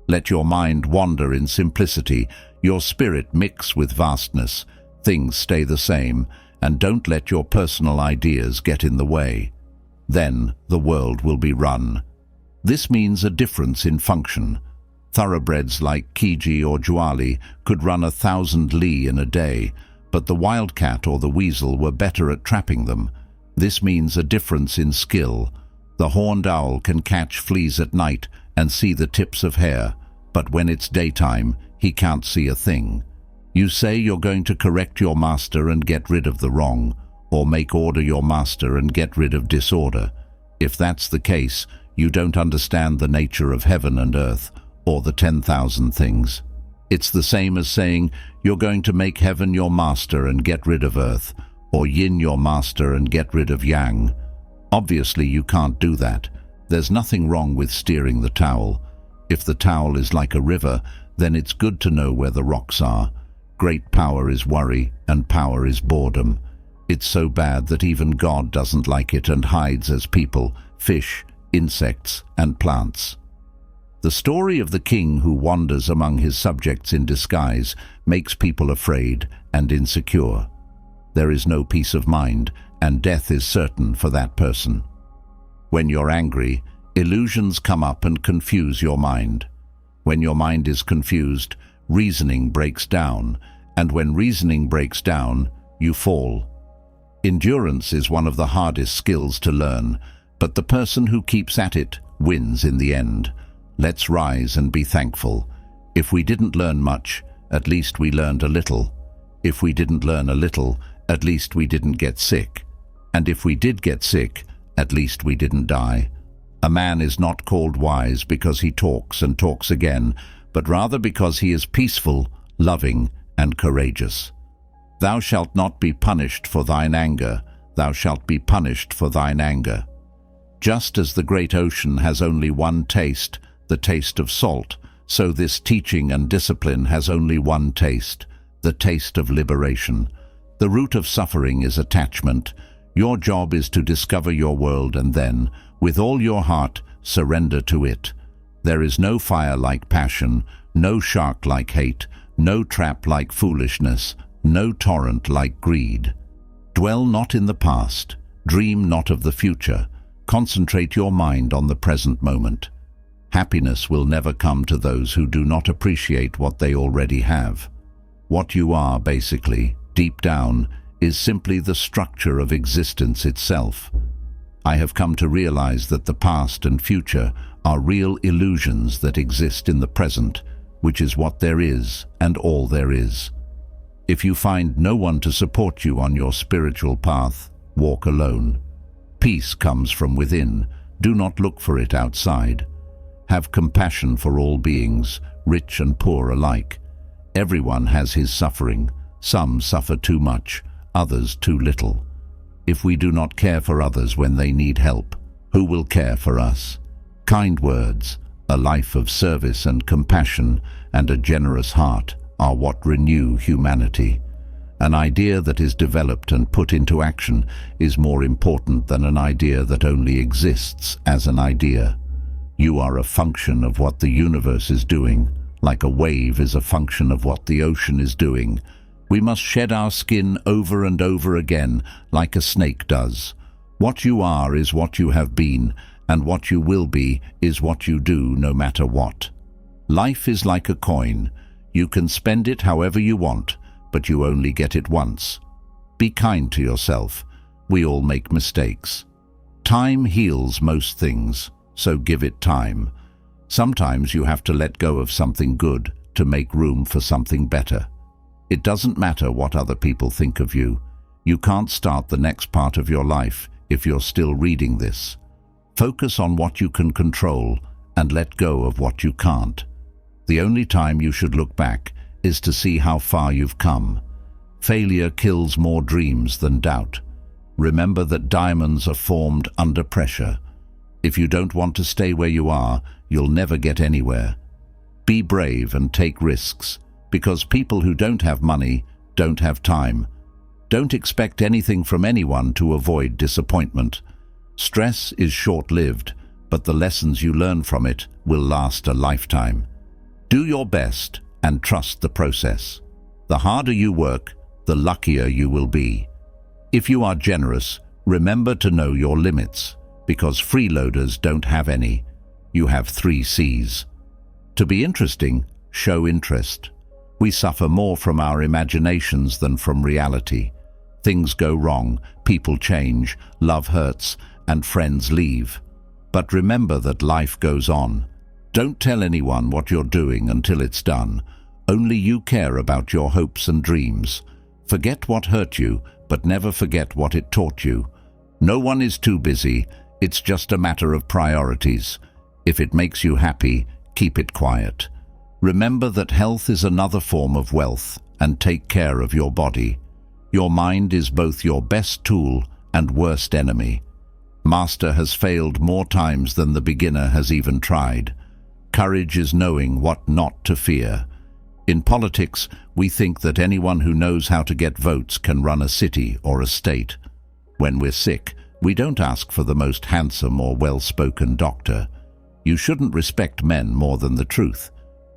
Let your mind wander in simplicity, your spirit mix with vastness, things stay the same, and don't let your personal ideas get in the way. Then the world will be run. This means a difference in function. Thoroughbreds like Kiji or Juali could run 1,000 li in a day, but the wildcat or the weasel were better at trapping them. This means a difference in skill. The horned owl can catch fleas at night and see the tips of hair, but when it's daytime, he can't see a thing. You say you're going to correct your master and get rid of the wrong, or make order your master and get rid of disorder. If that's the case, you don't understand the nature of heaven and earth, or the 10,000 things. It's the same as saying you're going to make heaven your master and get rid of earth, or yin your master and get rid of yang. Obviously, you can't do that. There's nothing wrong with steering the towel. If the towel is like a river, then it's good to know where the rocks are. Great power is worry, and power is boredom. It's so bad that even God doesn't like it and hides as people, fish, insects, and plants. The story of the king who wanders among his subjects in disguise makes people afraid and insecure. There is no peace of mind, and death is certain for that person. When you're angry, illusions come up and confuse your mind. When your mind is confused, reasoning breaks down, and when reasoning breaks down, you fall. Endurance is one of the hardest skills to learn, but the person who keeps at it wins in the end. Let's rise and be thankful. If we didn't learn much, at least we learned a little. If we didn't learn a little, at least we didn't get sick. And if we did get sick, at least we didn't die. A man is not called wise because he talks and talks again, but rather because he is peaceful, loving, and courageous. Thou shalt not be punished for thine anger, thou shalt be punished for thine anger. Just as the great ocean has only one taste, the taste of salt, so this teaching and discipline has only one taste, the taste of liberation. The root of suffering is attachment. Your job is to discover your world and then, with all your heart, surrender to it. There is no fire like passion, no shark like hate, no trap like foolishness, no torrent like greed. Dwell not in the past, dream not of the future. Concentrate your mind on the present moment. Happiness will never come to those who do not appreciate what they already have. What you are, basically, deep down, is simply the structure of existence itself. I have come to realize that the past and future are real illusions that exist in the present, which is what there is and all there is. If you find no one to support you on your spiritual path, walk alone. Peace comes from within. Do not look for it outside. Have compassion for all beings, rich and poor alike. Everyone has his suffering. Some suffer too much, others too little. If we do not care for others when they need help, who will care for us? Kind words, a life of service and compassion, and a generous heart are what renew humanity. An idea that is developed and put into action is more important than an idea that only exists as an idea. You are a function of what the universe is doing, like a wave is a function of what the ocean is doing. We must shed our skin over and over again, like a snake does. What you are is what you have been, and what you will be is what you do, no matter what. Life is like a coin. You can spend it however you want, but you only get it once. Be kind to yourself. We all make mistakes. Time heals most things, so give it time. Sometimes you have to let go of something good to make room for something better. It doesn't matter what other people think of you. You can't start the next part of your life if you're still reading this. Focus on what you can control and let go of what you can't. The only time you should look back is to see how far you've come. Failure kills more dreams than doubt. Remember that diamonds are formed under pressure. If you don't want to stay where you are, you'll never get anywhere. Be brave and take risks, because people who don't have money don't have time. Don't expect anything from anyone to avoid disappointment. Stress is short-lived, but the lessons you learn from it will last a lifetime. Do your best and trust the process. The harder you work, the luckier you will be. If you are generous, remember to know your limits, because freeloaders don't have any. You have 3 C's. To be interesting, show interest. We suffer more from our imaginations than from reality. Things go wrong, people change, love hurts, and friends leave. But remember that life goes on. Don't tell anyone what you're doing until it's done. Only you care about your hopes and dreams. Forget what hurt you, but never forget what it taught you. No one is too busy. It's just a matter of priorities. If it makes you happy, keep it quiet. Remember that health is another form of wealth, and take care of your body. Your mind is both your best tool and worst enemy. Master has failed more times than the beginner has even tried. Courage is knowing what not to fear. In politics, we think that anyone who knows how to get votes can run a city or a state. When we're sick, we don't ask for the most handsome or well-spoken doctor. You shouldn't respect men more than the truth.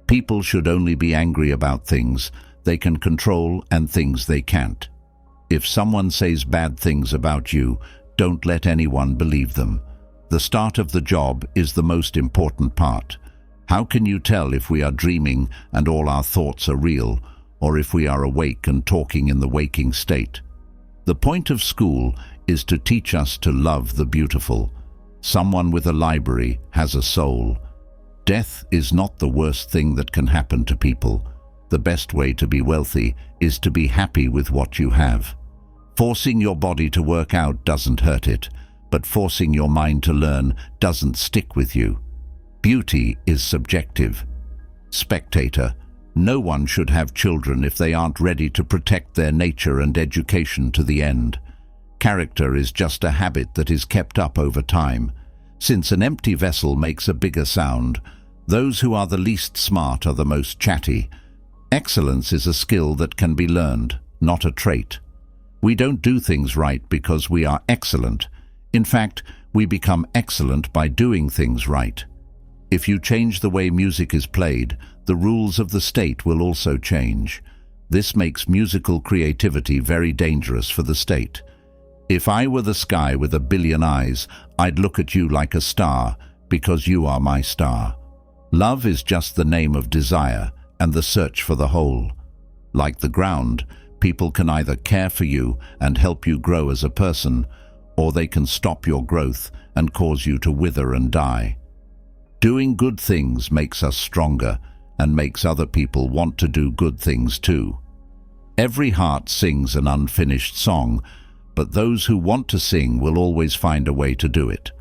People should only be angry about things they can control and things they can't. If someone says bad things about you, don't let anyone believe them. The start of the job is the most important part. How can you tell if we are dreaming and all our thoughts are real, or if we are awake and talking in the waking state? The point of school is to teach us to love the beautiful. Someone with a library has a soul. Death is not the worst thing that can happen to people. The best way to be wealthy is to be happy with what you have. Forcing your body to work out doesn't hurt it, but forcing your mind to learn doesn't stick with you. Beauty is subjective. Spectator: no one should have children if they aren't ready to protect their nature and education to the end. Character is just a habit that is kept up over time. Since an empty vessel makes a bigger sound, those who are the least smart are the most chatty. Excellence is a skill that can be learned, not a trait. We don't do things right because we are excellent. In fact, we become excellent by doing things right. If you change the way music is played, the rules of the state will also change. This makes musical creativity very dangerous for the state. If I were the sky with a billion eyes, I'd look at you like a star, because you are my star. Love is just the name of desire and the search for the whole. Like the ground, people can either care for you and help you grow as a person, or they can stop your growth and cause you to wither and die. Doing good things makes us stronger and makes other people want to do good things too. Every heart sings an unfinished song, but those who want to sing will always find a way to do it.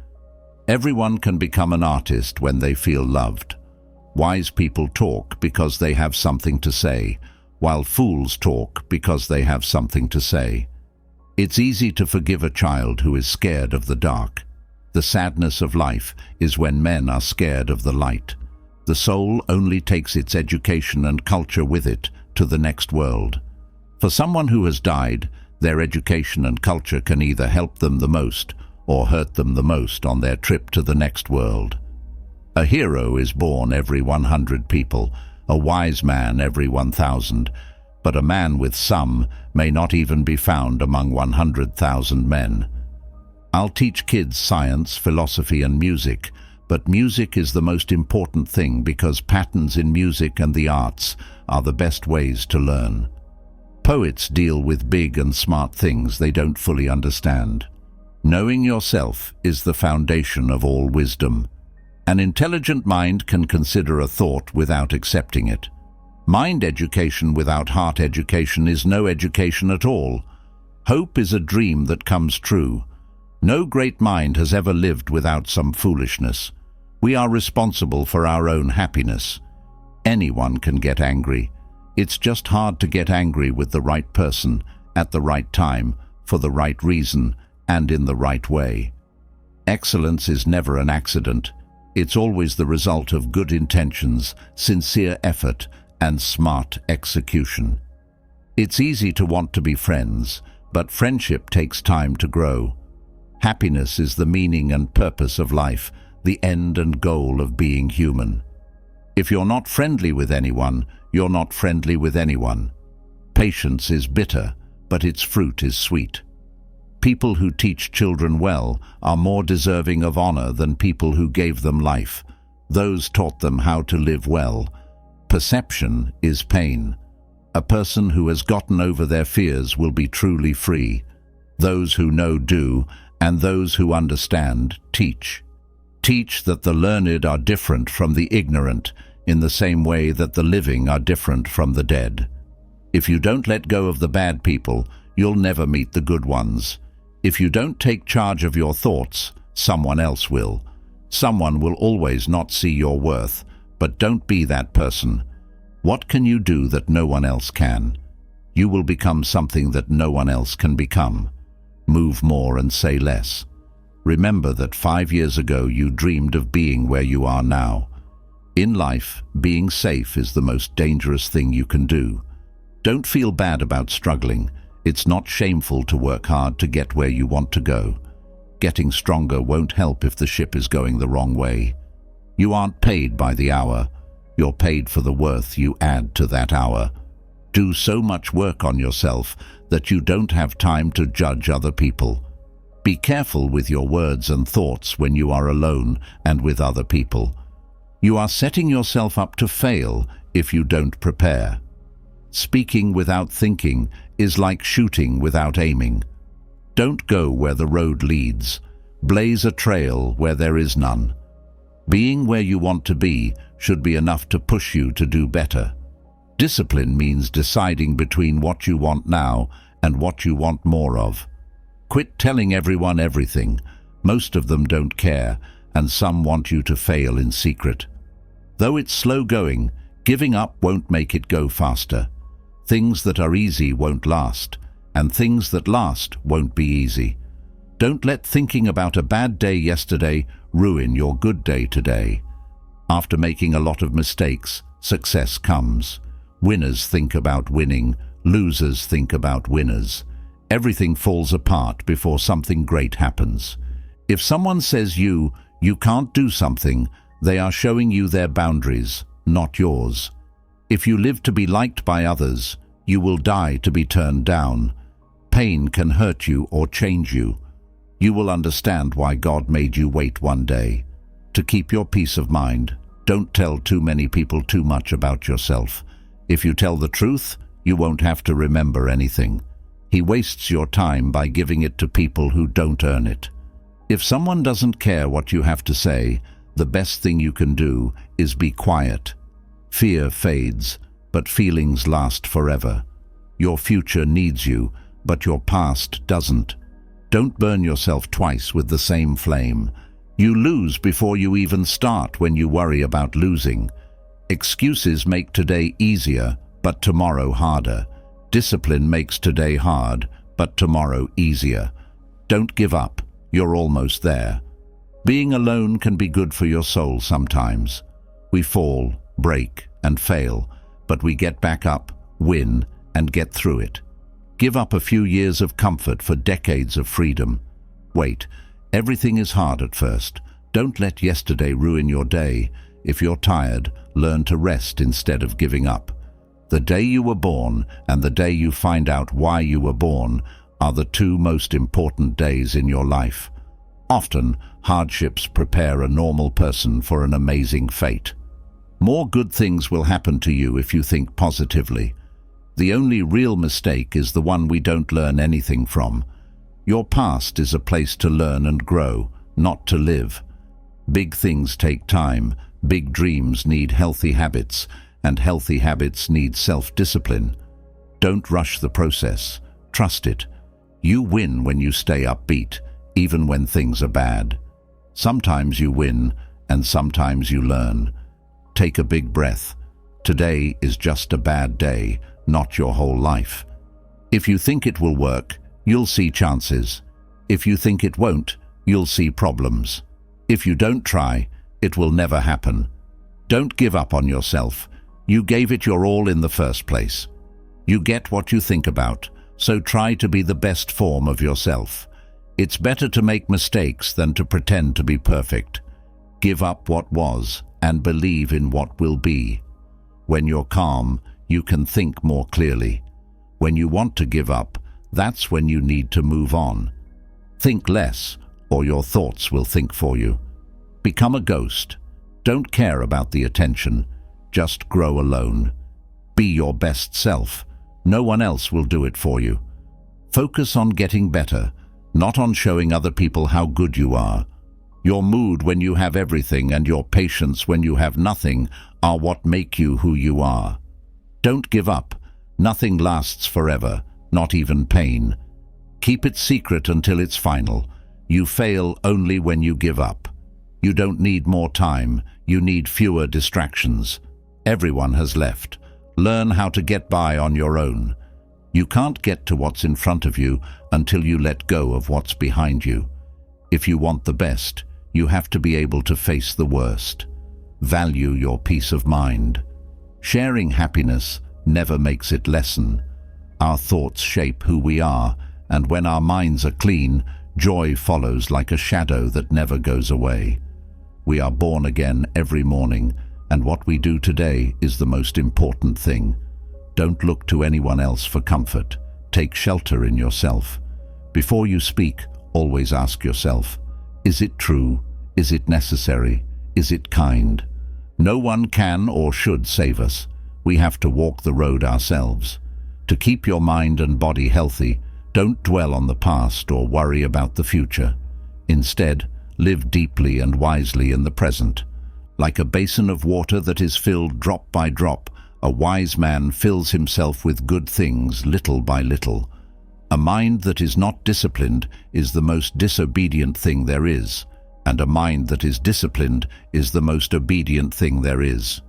Everyone can become an artist when they feel loved. Wise people talk because they have something to say, while fools talk because they have something to say. It's easy to forgive a child who is scared of the dark. The sadness of life is when men are scared of the light. The soul only takes its education and culture with it to the next world. For someone who has died, their education and culture can either help them the most or hurt them the most on their trip to the next world. A hero is born every 100 people, a wise man every 1,000, but a man with some may not even be found among 100,000 men. I'll teach kids science, philosophy, and music, but music is the most important thing because patterns in music and the arts are the best ways to learn. Poets deal with big and smart things they don't fully understand. Knowing yourself is the foundation of all wisdom. An intelligent mind can consider a thought without accepting it. Mind education without heart education is no education at all. Hope is a dream that comes true. No great mind has ever lived without some foolishness. We are responsible for our own happiness. Anyone can get angry. It's just hard to get angry with the right person, at the right time, for the right reason, and in the right way. Excellence is never an accident. It's always the result of good intentions, sincere effort, and smart execution. It's easy to want to be friends, but friendship takes time to grow. Happiness is the meaning and purpose of life, the end and goal of being human. If you're not friendly with anyone, you're not friendly with anyone. Patience is bitter, but its fruit is sweet. People who teach children well are more deserving of honor than people who gave them life. Those taught them how to live well. Perception is pain. A person who has gotten over their fears will be truly free. Those who know do, and those who understand teach. Teach that the learned are different from the ignorant, in the same way that the living are different from the dead. If you don't let go of the bad people, you'll never meet the good ones. If you don't take charge of your thoughts, someone else will. Someone will always not see your worth, but don't be that person. What can you do that no one else can? You will become something that no one else can become. Move more and say less. Remember that 5 years ago you dreamed of being where you are now. In life, being safe is the most dangerous thing you can do. Don't feel bad about struggling. It's not shameful to work hard to get where you want to go. Getting stronger won't help if the ship is going the wrong way. You aren't paid by the hour. You're paid for the worth you add to that hour. Do so much work on yourself that you don't have time to judge other people. Be careful with your words and thoughts when you are alone and with other people. You are setting yourself up to fail if you don't prepare. Speaking without thinking is like shooting without aiming. Don't go where the road leads. Blaze a trail where there is none. Being where you want to be should be enough to push you to do better. Discipline means deciding between what you want now and what you want more of. Quit telling everyone everything. Most of them don't care, and some want you to fail in secret. Though it's slow going, giving up won't make it go faster. Things that are easy won't last, and things that last won't be easy. Don't let thinking about a bad day yesterday ruin your good day today. After making a lot of mistakes, success comes. Winners think about winning, losers think about winners. Everything falls apart before something great happens. If someone says you can't do something, they are showing you their boundaries, not yours. If you live to be liked by others, you will die to be turned down. Pain can hurt you or change you. You will understand why God made you wait one day. To keep your peace of mind, don't tell too many people too much about yourself. If you tell the truth, you won't have to remember anything. He wastes your time by giving it to people who don't earn it. If someone doesn't care what you have to say, the best thing you can do is be quiet. Fear fades, but feelings last forever. Your future needs you, but your past doesn't. Don't burn yourself twice with the same flame. You lose before you even start when you worry about losing. Excuses make today easier, but tomorrow harder. Discipline makes today hard, but tomorrow easier. Don't give up. You're almost there. Being alone can be good for your soul sometimes. We fall, break, and fail, but we get back up, win, and get through it. Give up a few years of comfort for decades of freedom. Wait, everything is hard at first. Don't let yesterday ruin your day. If you're tired, learn to rest instead of giving up. The day you were born and the day you find out why you were born are the two most important days in your life. Often, hardships prepare a normal person for an amazing fate. More good things will happen to you if you think positively. The only real mistake is the one we don't learn anything from. Your past is a place to learn and grow, not to live. Big things take time, big dreams need healthy habits, and healthy habits need self-discipline. Don't rush the process. Trust it. You win when you stay upbeat, even when things are bad. Sometimes you win, and sometimes you learn. Take a big breath. Today is just a bad day, not your whole life. If you think it will work, you'll see chances. If you think it won't, you'll see problems. If you don't try, it will never happen. Don't give up on yourself. You gave it your all in the first place. You get what you think about, so try to be the best form of yourself. It's better to make mistakes than to pretend to be perfect. Give up what was and believe in what will be. When you're calm, you can think more clearly. When you want to give up, that's when you need to move on. Think less, or your thoughts will think for you. Become a ghost. Don't care about the attention. Just grow alone. Be your best self. No one else will do it for you. Focus on getting better, not on showing other people how good you are. Your mood when you have everything and your patience when you have nothing are what make you who you are. Don't give up. Nothing lasts forever, not even pain. Keep it secret until it's final. You fail only when you give up. You don't need more time. You need fewer distractions. Everyone has left. Learn how to get by on your own. You can't get to what's in front of you until you let go of what's behind you. If you want the best, you have to be able to face the worst. Value your peace of mind. Sharing happiness never makes it lessen. Our thoughts shape who we are, and when our minds are clean, joy follows like a shadow that never goes away. We are born again every morning, and what we do today is the most important thing. Don't look to anyone else for comfort. Take shelter in yourself. Before you speak, always ask yourself, is it true? Is it necessary? Is it kind? No one can or should save us. We have to walk the road ourselves. To keep your mind and body healthy, don't dwell on the past or worry about the future. Instead, live deeply and wisely in the present. Like a basin of water that is filled drop by drop, a wise man fills himself with good things little by little. A mind that is not disciplined is the most disobedient thing there is, and a mind that is disciplined is the most obedient thing there is.